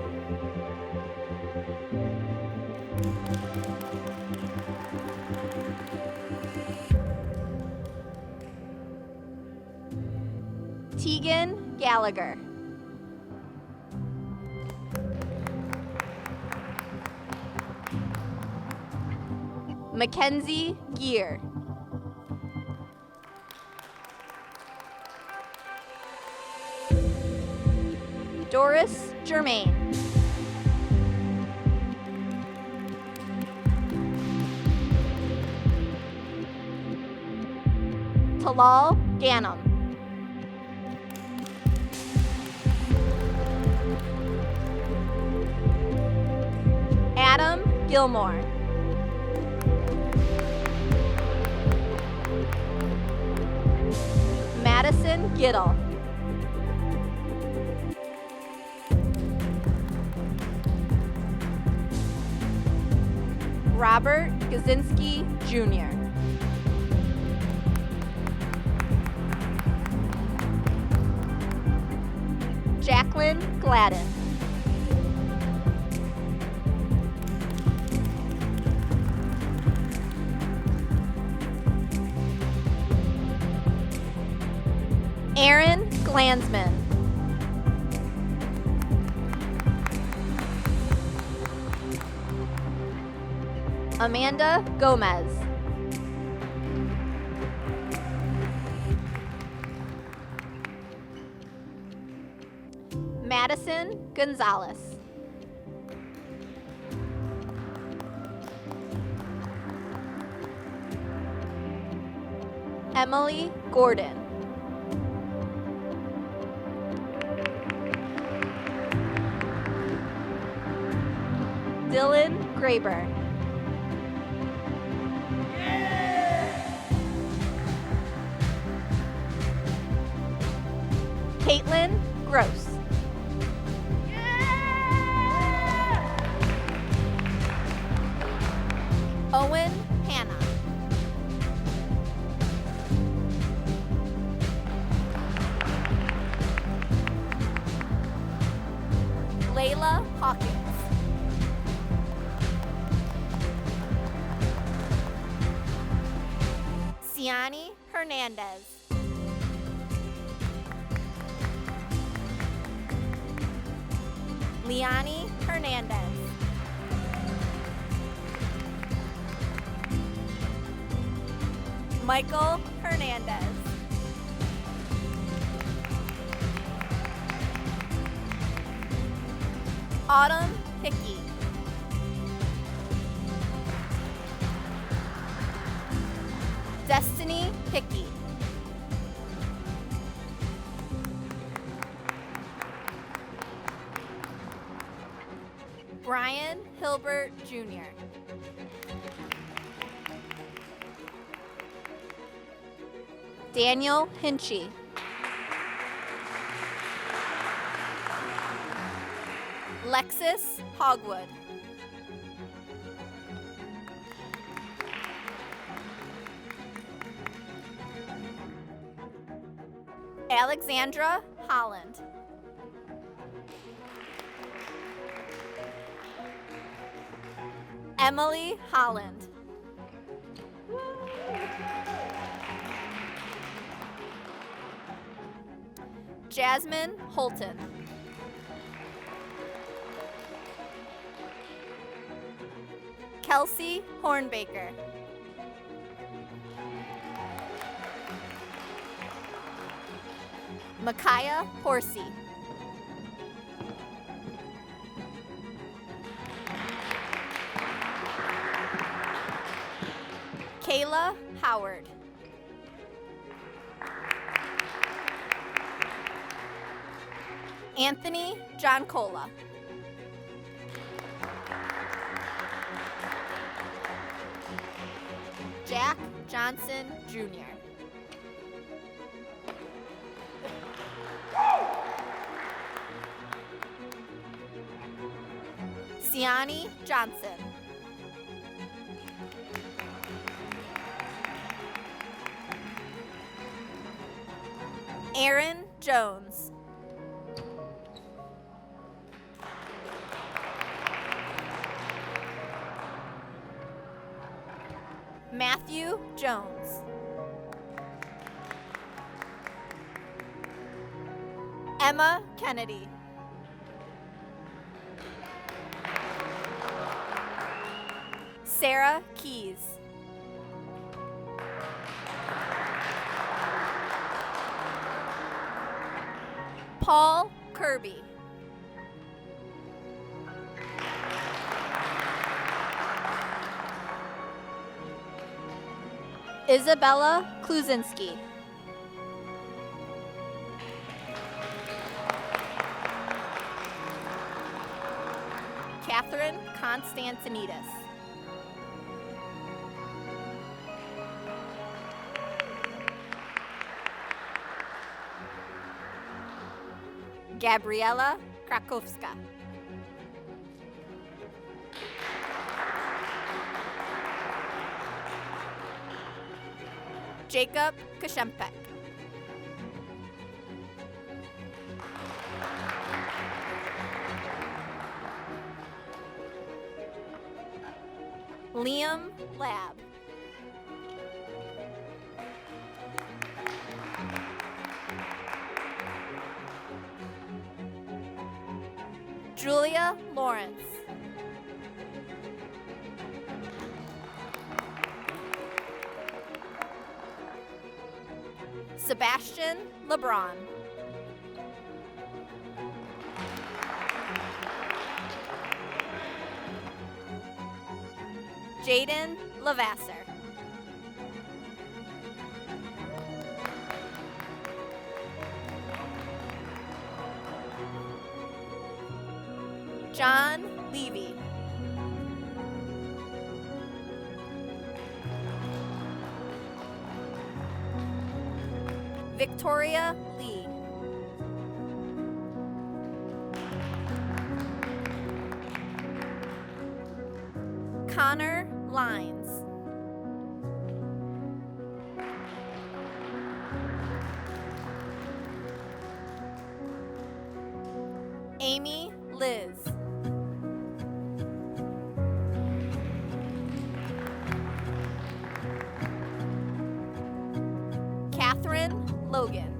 Tegan Gallagher. Mackenzie Gear. Doris Germain. Talal Ganem. Adam Gilmore. Madison Giddle. Robert Gazinski Jr. Jacqueline Gladden. Aaron Glansman. Amanda Gomez. Madison Gonzalez. Emily Gordon. Dylan Graber. Caitlin Gross. Owen Hanna. Layla Hawkins. Ciani Hernandez. Liani Hernandez. Michael Hernandez. Autumn Hickey. Destiny Hickey. Brian Hilbert Jr. Daniel Hinchy. Lexus Hogwood. Alexandra Holland. Emily Holland. Jasmine Holton. Kelsey Hornbaker. Micaiah Horsey. Kayla Howard. Anthony Giancola. Jack Johnson Jr. Siani Johnson. Aaron Jones. Matthew Jones. Emma Kennedy. Sarah Keys. Paul Kirby. Isabella Kluzinski. Catherine Constantinidis. Gabriela Krakowska. Jacob Kashempek. Liam Lab. Julia Lawrence. Sebastian LeBron. Jaden Lavasser. John Levy. Victoria Lee. Connor Lines. Amy Liz. Catherine Logan.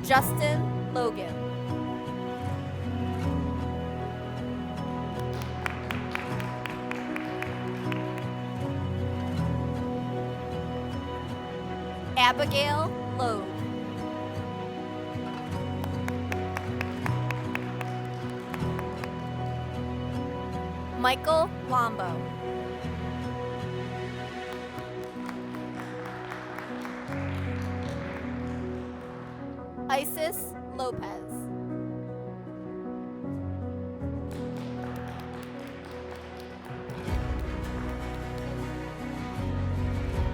Justin Logan. Abigail Lowe. Michael Lombo. Isis Lopez.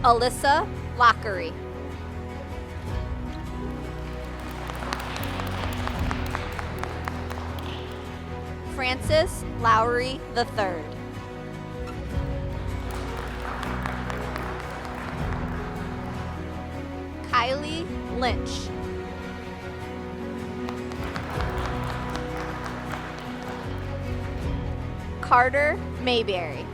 Alyssa Lockery. Francis Lowry III. Kylie Lynch. Carter Mayberry.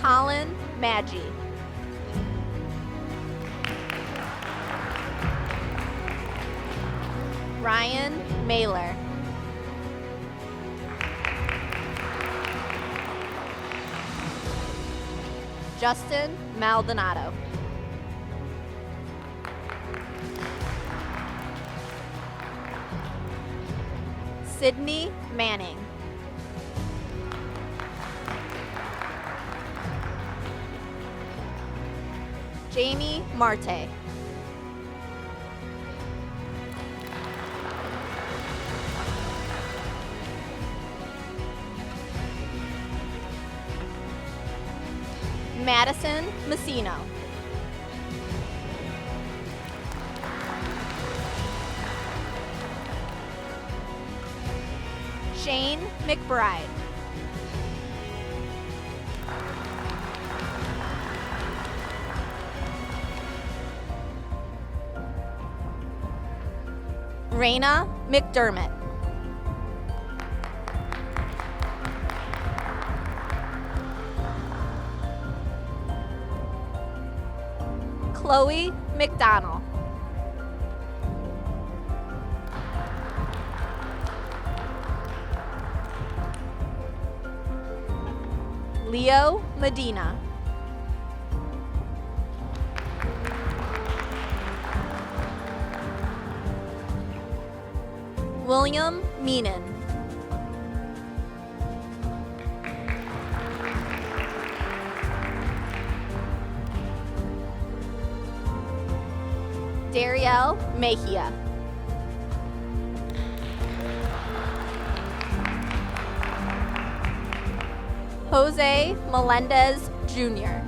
Colin Maggi. Ryan Mailer. Justin Maldonado. Sydney Manning. Jamie Marte. Madison Messino. Shane McBride. Raina McDermott. Chloe McDonald. Leo Medina. William Meenan. Darielle Mejia. Jose Melendez Jr.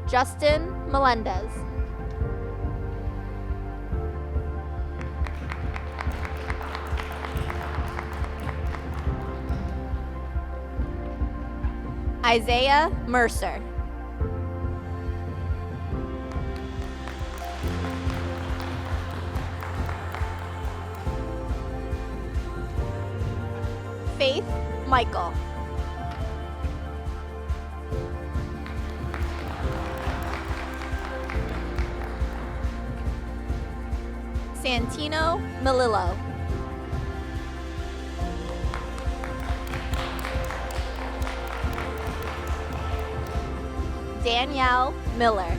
Justin Melendez. Isaiah Mercer. Faith Michael. Santino Melillo. Danielle Miller.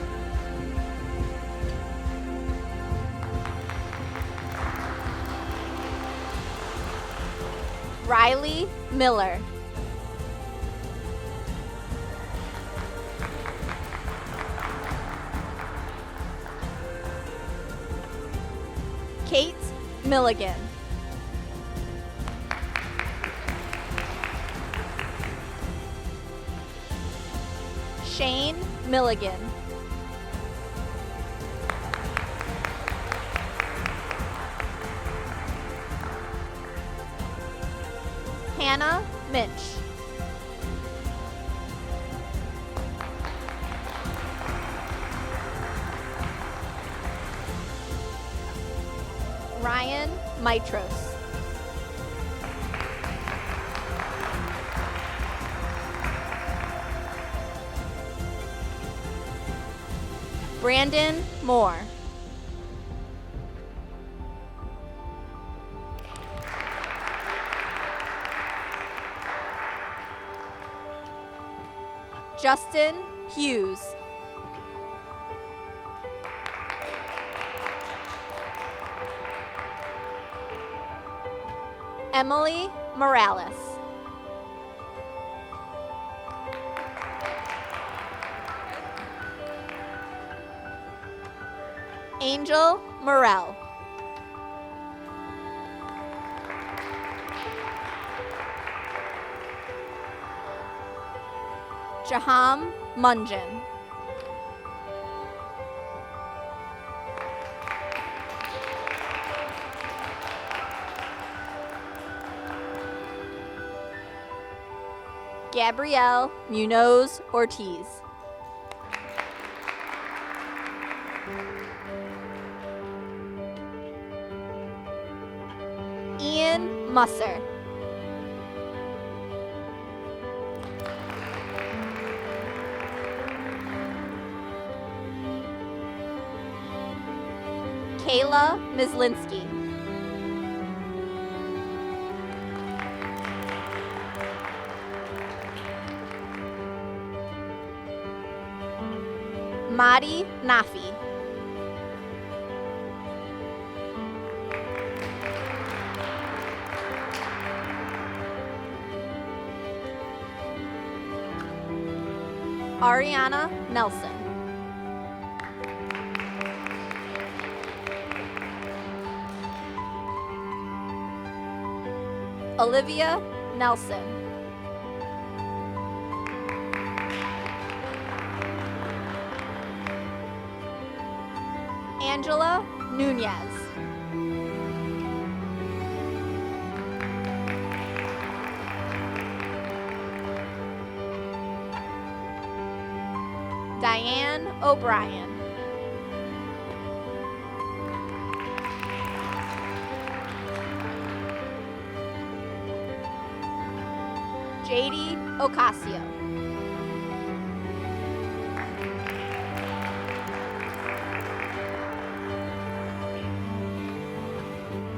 Riley Miller. Kate Milligan. Shane Milligan. Hannah Mitch. Ryan Mitros. Brandon Moore. Justin Hughes. Emily Morales. Angel Morel. Jaham Munjin. Gabrielle Munoz Ortiz. Ian Musser. Kayla Mislinski. Madi Nafi. Ariana Nelson. Olivia Nelson. Angela Nunez. Diane O'Brien. JD Ocasio.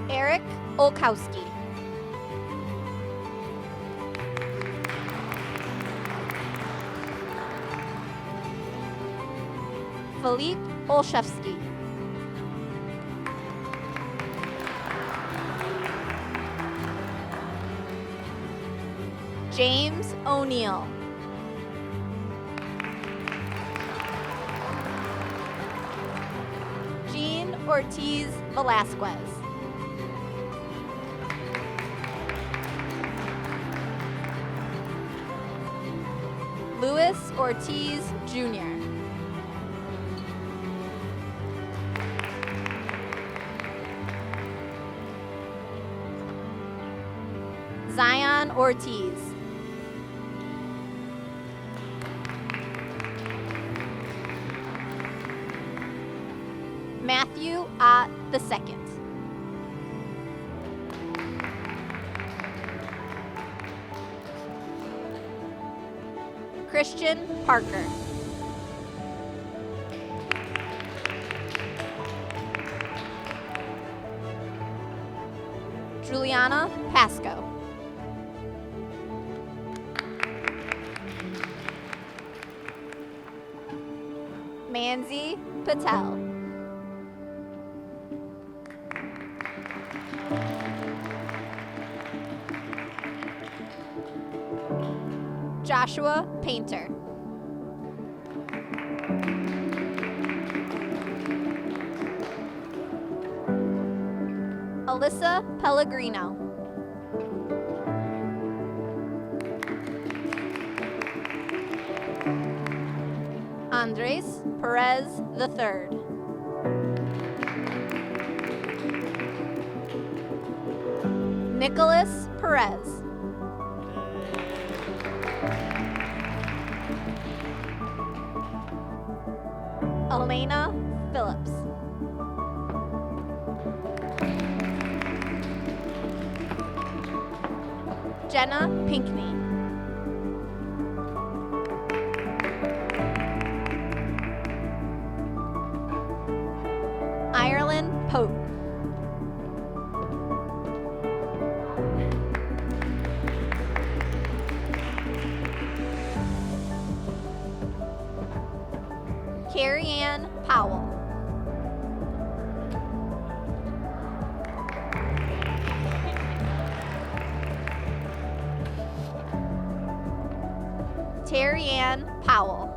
Eric Olkowski. Philippe Olszewski. James O'Neill. Jean Ortiz Velasquez. Luis Ortiz Jr. Zion Ortiz. Matthew Ott II. Christian Parker. Juliana Pasco. Manzi Patel. Joshua Painter. Alyssa Pellegrino. Andres Perez III. Nicholas Perez. Elena Phillips. Jenna Pinkney. Ireland Pope. Carrie Ann Powell. Terry Ann Powell.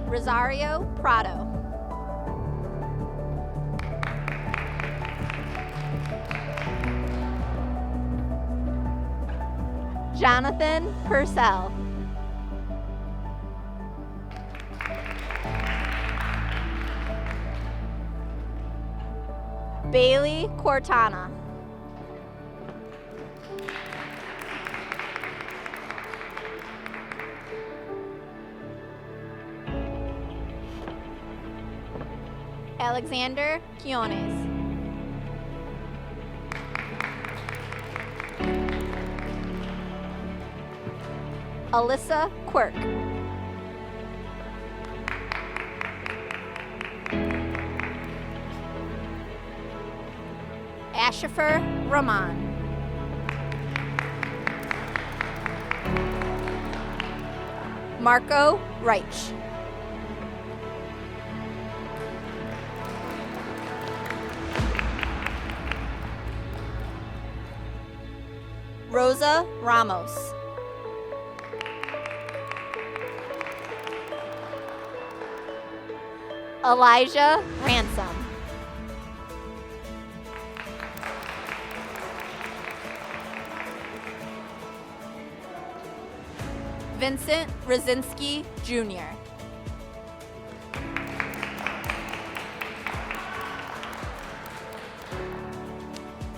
Rosario Prado. Jonathan Purcell. Bailey Cortana. Alexander Quiones. Alyssa Quirk. Ashifer Rahman. Marco Reich. Rosa Ramos. Elijah Ransom. Vincent Rosinski Jr.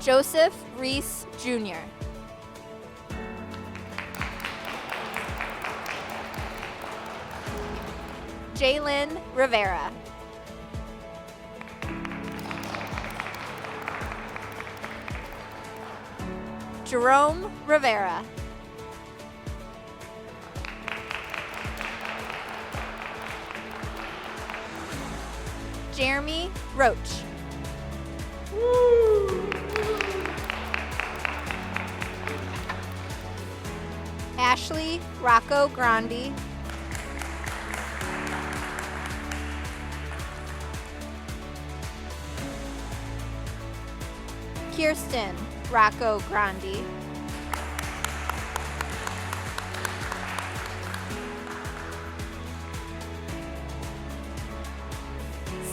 Joseph Reese Jr. Jalen Rivera. Jerome Rivera. Jeremy Roach. Ashley Rocco Grandi. Kirsten Rocco Grandi.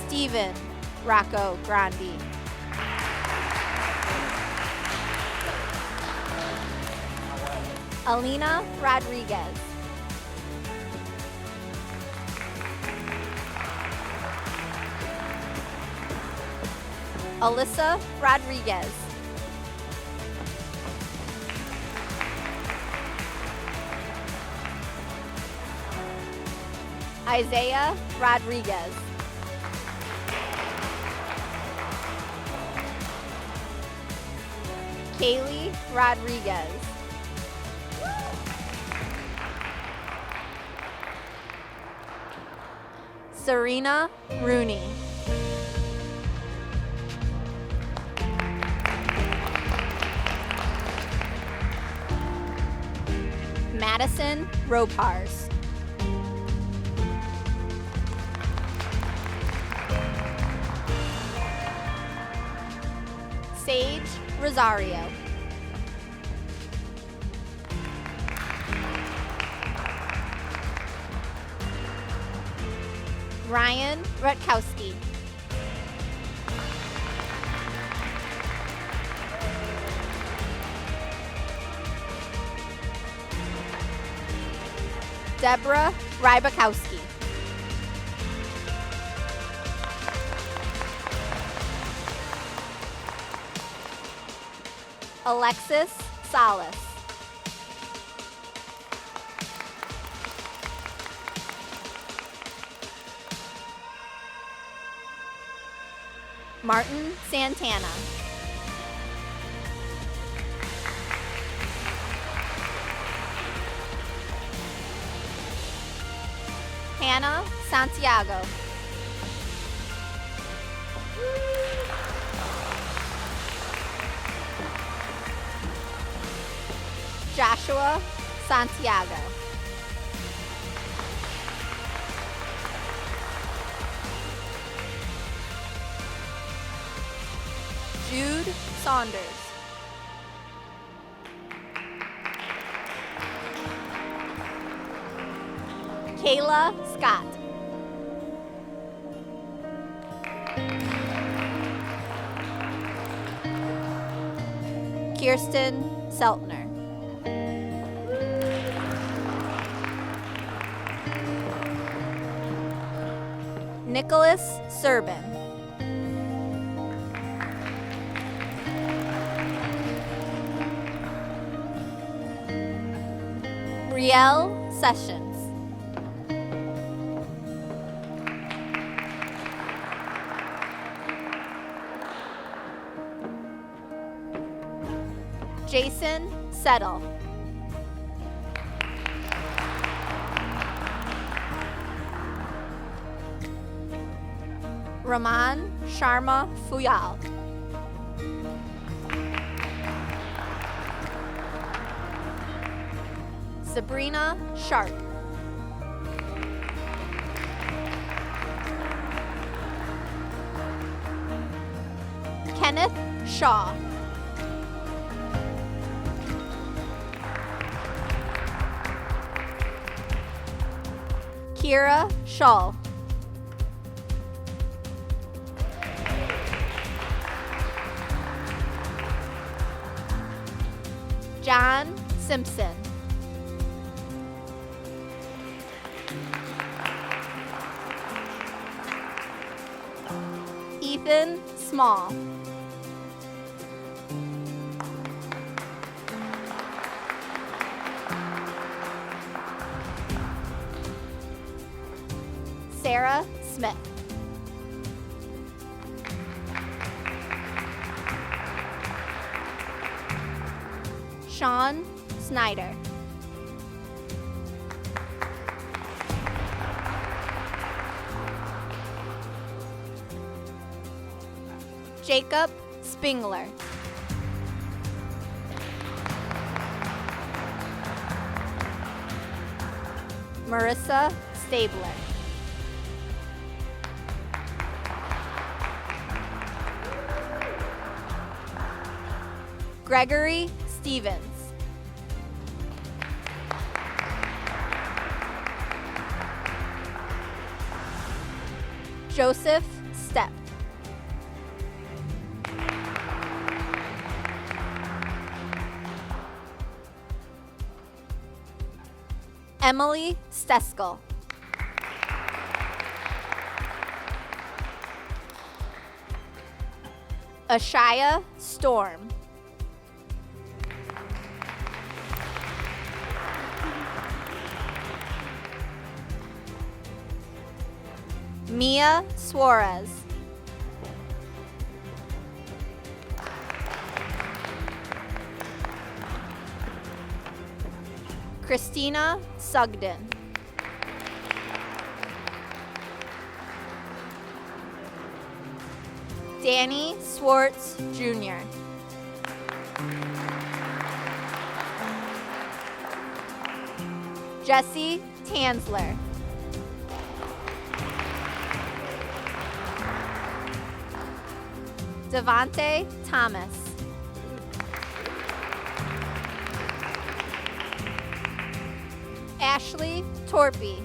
Steven Rocco Grandi. Alina Rodriguez. Alyssa Rodriguez. Isaiah Rodriguez. Kaylee Rodriguez. Serena Rooney. Madison Ropars. Sage Rosario. Ryan Rutkowski. Deborah Rybakowski. Alexis Salas. Martin Santana. Hannah Santiago. Joshua Santiago. Jude Saunders. Kayla Scott. Kirsten Seltner. Nicholas Serban. Brielle Sessions. Jason Settle. Raman Sharma Fuyal. Sabrina Sharp. Kenneth Shaw. Kira Shaw. John Simpson. Ethan Small. Sarah Smith. Sean Snyder. Jacob Spingler. Marissa Stabler. Gregory Stevens. Joseph Stepp. Emily Steskel. Ashaya Storm. Mia Suarez. Christina Sugden. Danny Swartz, Jr. Jesse Tansler. Devonte Thomas. Ashley Torpy.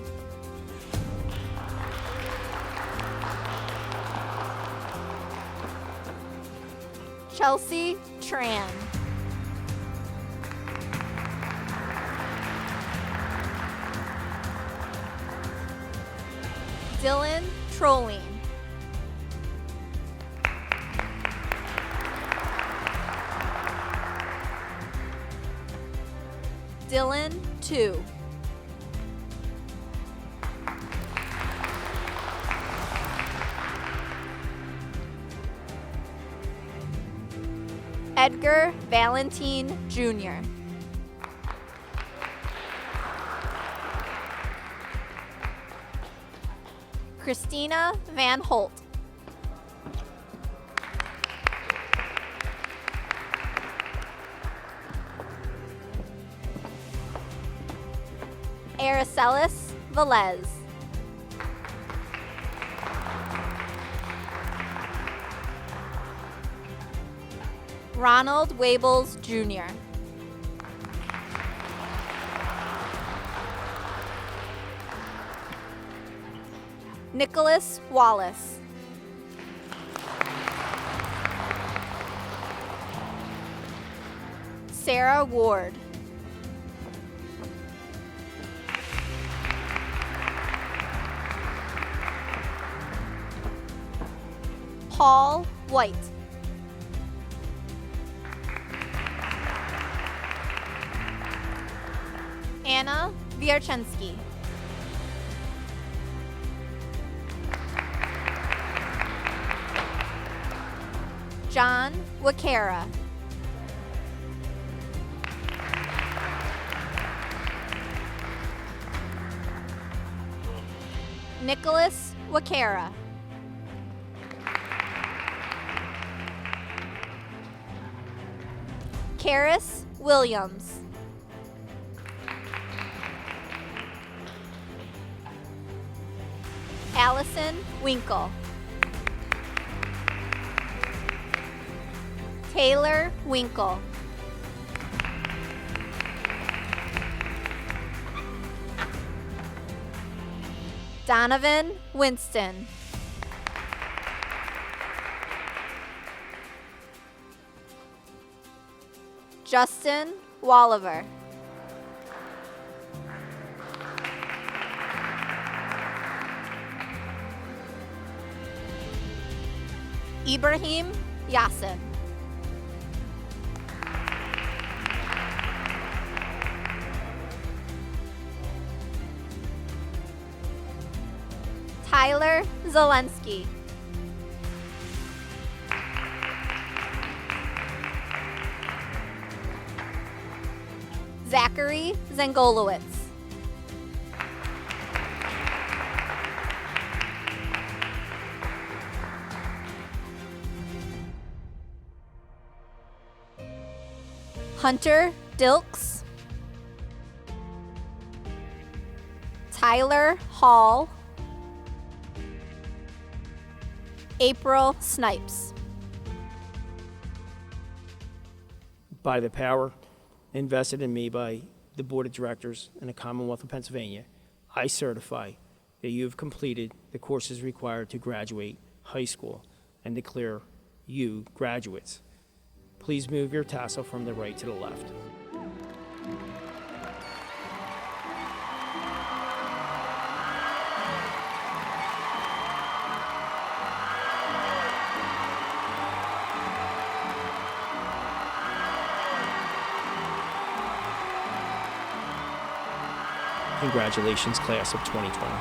Chelsea Tran. Dylan Trolling. Dylan 2. Edgar Valentine Jr. Christina Van Holt. Aracelis Velez. Ronald Wables Jr. Nicholas Wallace. Sarah Ward. Paul White. Anna Wierczynski. John Wakara. Nicholas Wakara. Karis Williams. Allison Winkle. Taylor Winkle. Donovan Winston. Justin Walliver. Ibrahim Yassin. Tyler Zelensky. Zachary Zengolowitz. Hunter Dilks. Tyler Hall. April Snipes. By the power invested in me by the Board of Directors in the Commonwealth of Pennsylvania, I certify that you have completed the courses required to graduate high school and declare you graduates. Please move your tassel from the right to the left. Congratulations, class of 2020.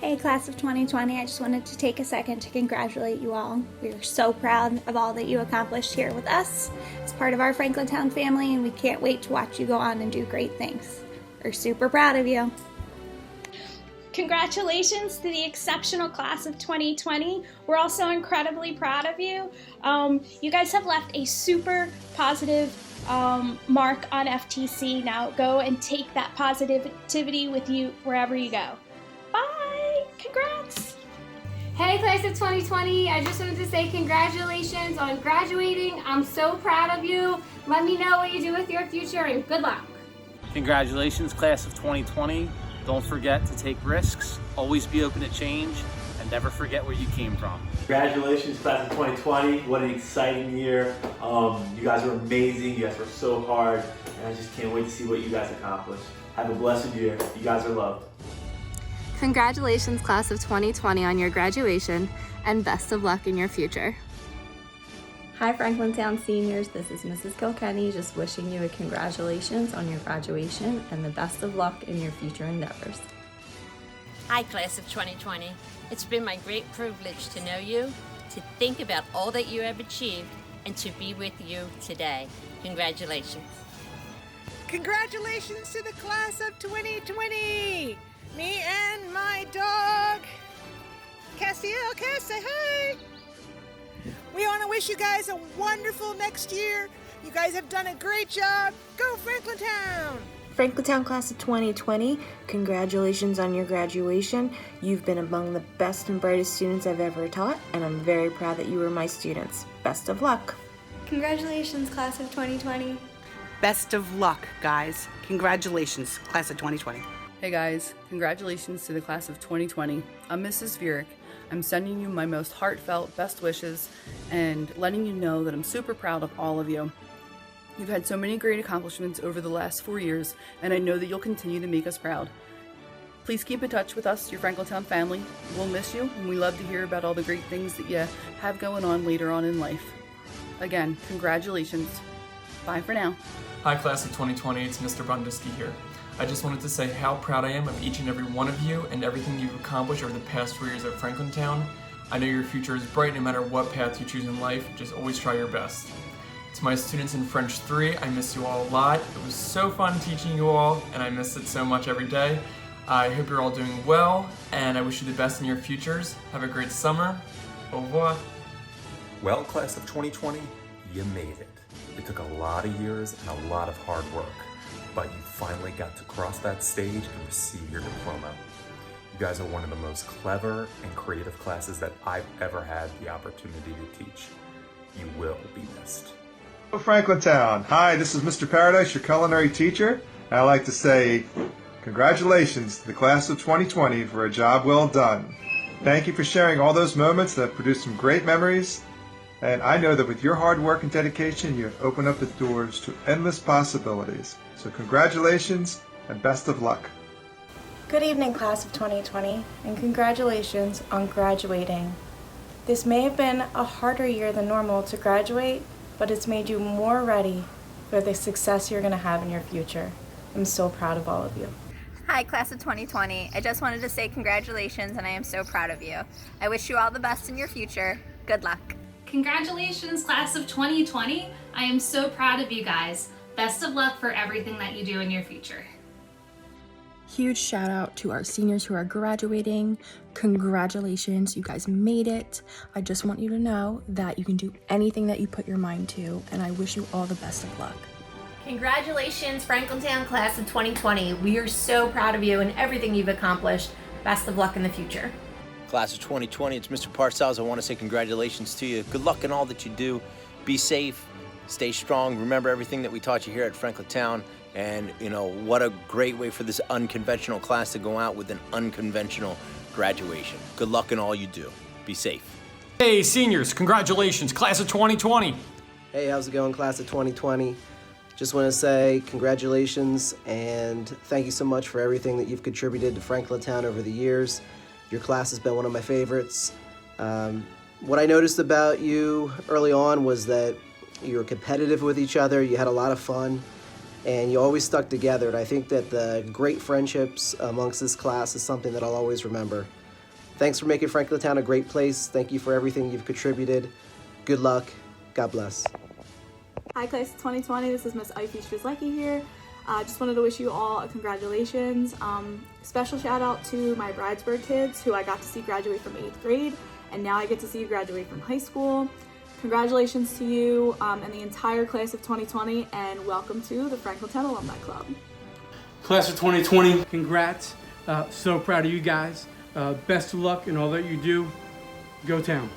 Hey Hey, class of 2020, I just wanted to take a second to congratulate you all. We are so proud of all that you accomplished here with us as part of our Franklin Towne family, and we can't wait to watch you go on and do great things. We're super proud of you. Congratulations to the exceptional class of 2020. We're also incredibly proud of you. You guys have left a super positive mark on FTC. Now go and take that positivity with you wherever you go. Bye! Congrats! Hey, class of 2020, I just wanted to say congratulations on graduating. I'm so proud of you. Let me know what you do with your future, and good luck. Congratulations, class of 2020. Don't forget to take risks, always be open to change, and never forget where you came from. Congratulations, class of 2020. What an exciting year. You guys are amazing. You guys worked so hard, and I just can't wait to see what you guys accomplish. Have a blessed year. You guys are loved. Congratulations, class of 2020, on your graduation, and best of luck in your future. Hi, Franklin Towne seniors. This is Mrs. Kilkenny, just wishing you a congratulations on your graduation and the best of luck in your future endeavors. Hi, class of 2020. It's been my great privilege to know you, to think about all that you have achieved, and to be with you today. Congratulations. Congratulations to the class of 2020! Me and my dog, Castiel. Cass, say hi! We want to wish you guys a wonderful next year. You guys have done a great job. Go Franklin Towne! Franklin Towne class of 2020, congratulations on your graduation. You've been among the best and brightest students I've ever taught, and I'm very proud that you were my students. Best of luck. Congratulations, class of 2020. Best of luck, guys. Congratulations, class of 2020. Hey guys, congratulations to the class of 2020. I'm Mrs. Vierick. I'm sending you my most heartfelt best wishes and letting you know that I'm super proud of all of you. You've had so many great accomplishments over the last 4 years, and I know that you'll continue to make us proud. Please keep in touch with us, your Franklin Towne family. We'll miss you, and we love to hear about all the great things that you have going on later on in life. Again, congratulations. Bye for now. Hi, class of 2020. It's Mr. Bundiski here. I just wanted to say how proud I am of each and every one of you and everything you've accomplished over the past 4 years at Franklin Towne. I know your future is bright no matter what path you choose in life. Just always try your best. To my students in French 3, I miss you all a lot. It was so fun teaching you all, and I miss it so much every day. I hope you're all doing well, and I wish you the best in your futures. Have a great summer. Au revoir. Well, class of 2020, you made it. It took a lot of years and a lot of hard work, but you finally got to cross that stage and receive your diploma. You guys are one of the most clever and creative classes that I've ever had the opportunity to teach. You will be missed. Hello, Franklin Towne. Hi, this is Mr. Paradise, your culinary teacher. I'd like to say congratulations to the class of 2020 for a job well done. Thank you for sharing all those moments that produced some great memories. And I know that with your hard work and dedication, you have opened up the doors to endless possibilities. So congratulations and best of luck. Good evening, class of 2020, and congratulations on graduating. This may have been a harder year than normal to graduate, but it's made you more ready for the success you're going to have in your future. I'm so proud of all of you. Hi, class of 2020. I just wanted to say congratulations, and I am so proud of you. I wish you all the best in your future. Good luck. Congratulations, class of 2020. I am so proud of you guys. Best of luck for everything that you do in your future. Huge shout out to our seniors who are graduating. Congratulations, you guys made it. I just want you to know that you can do anything that you put your mind to, and I wish you all the best of luck. Congratulations, Franklin Towne class of 2020. We are so proud of you and everything you've accomplished. Best of luck in the future. Class of 2020, it's Mr. Parcells. I want to say congratulations to you. Good luck in all that you do. Be safe, stay strong. Remember everything that we taught you here at Franklin Towne. And, you know, what a great way for this unconventional class to go out with an unconventional graduation. Good luck in all you do. Be safe. Hey, seniors, congratulations, class of 2020. Hey, how's it going, class of 2020? Just want to say congratulations and thank you so much for everything that you've contributed to Franklin Towne over the years. Your class has been one of my favorites. What I noticed about you early on was that you were competitive with each other, you had a lot of fun, and you always stuck together. And I think that the great friendships amongst this class is something that I'll always remember. Thanks for making Franklin Towne a great place. Thank you for everything you've contributed. Good luck. God bless. Hi, class of 2020. This is Miss Ivy Strzelecki here. Just wanted to wish you all a congratulations. Special shout out to my Bridesburg kids who I got to see graduate from 8th grade, and now I get to see you graduate from high school. Congratulations to you and the entire class of 2020, and welcome to the Franklin Towne Alumni Club. Class of 2020, congrats. So proud of you guys. Best of luck in all that you do. Go Town.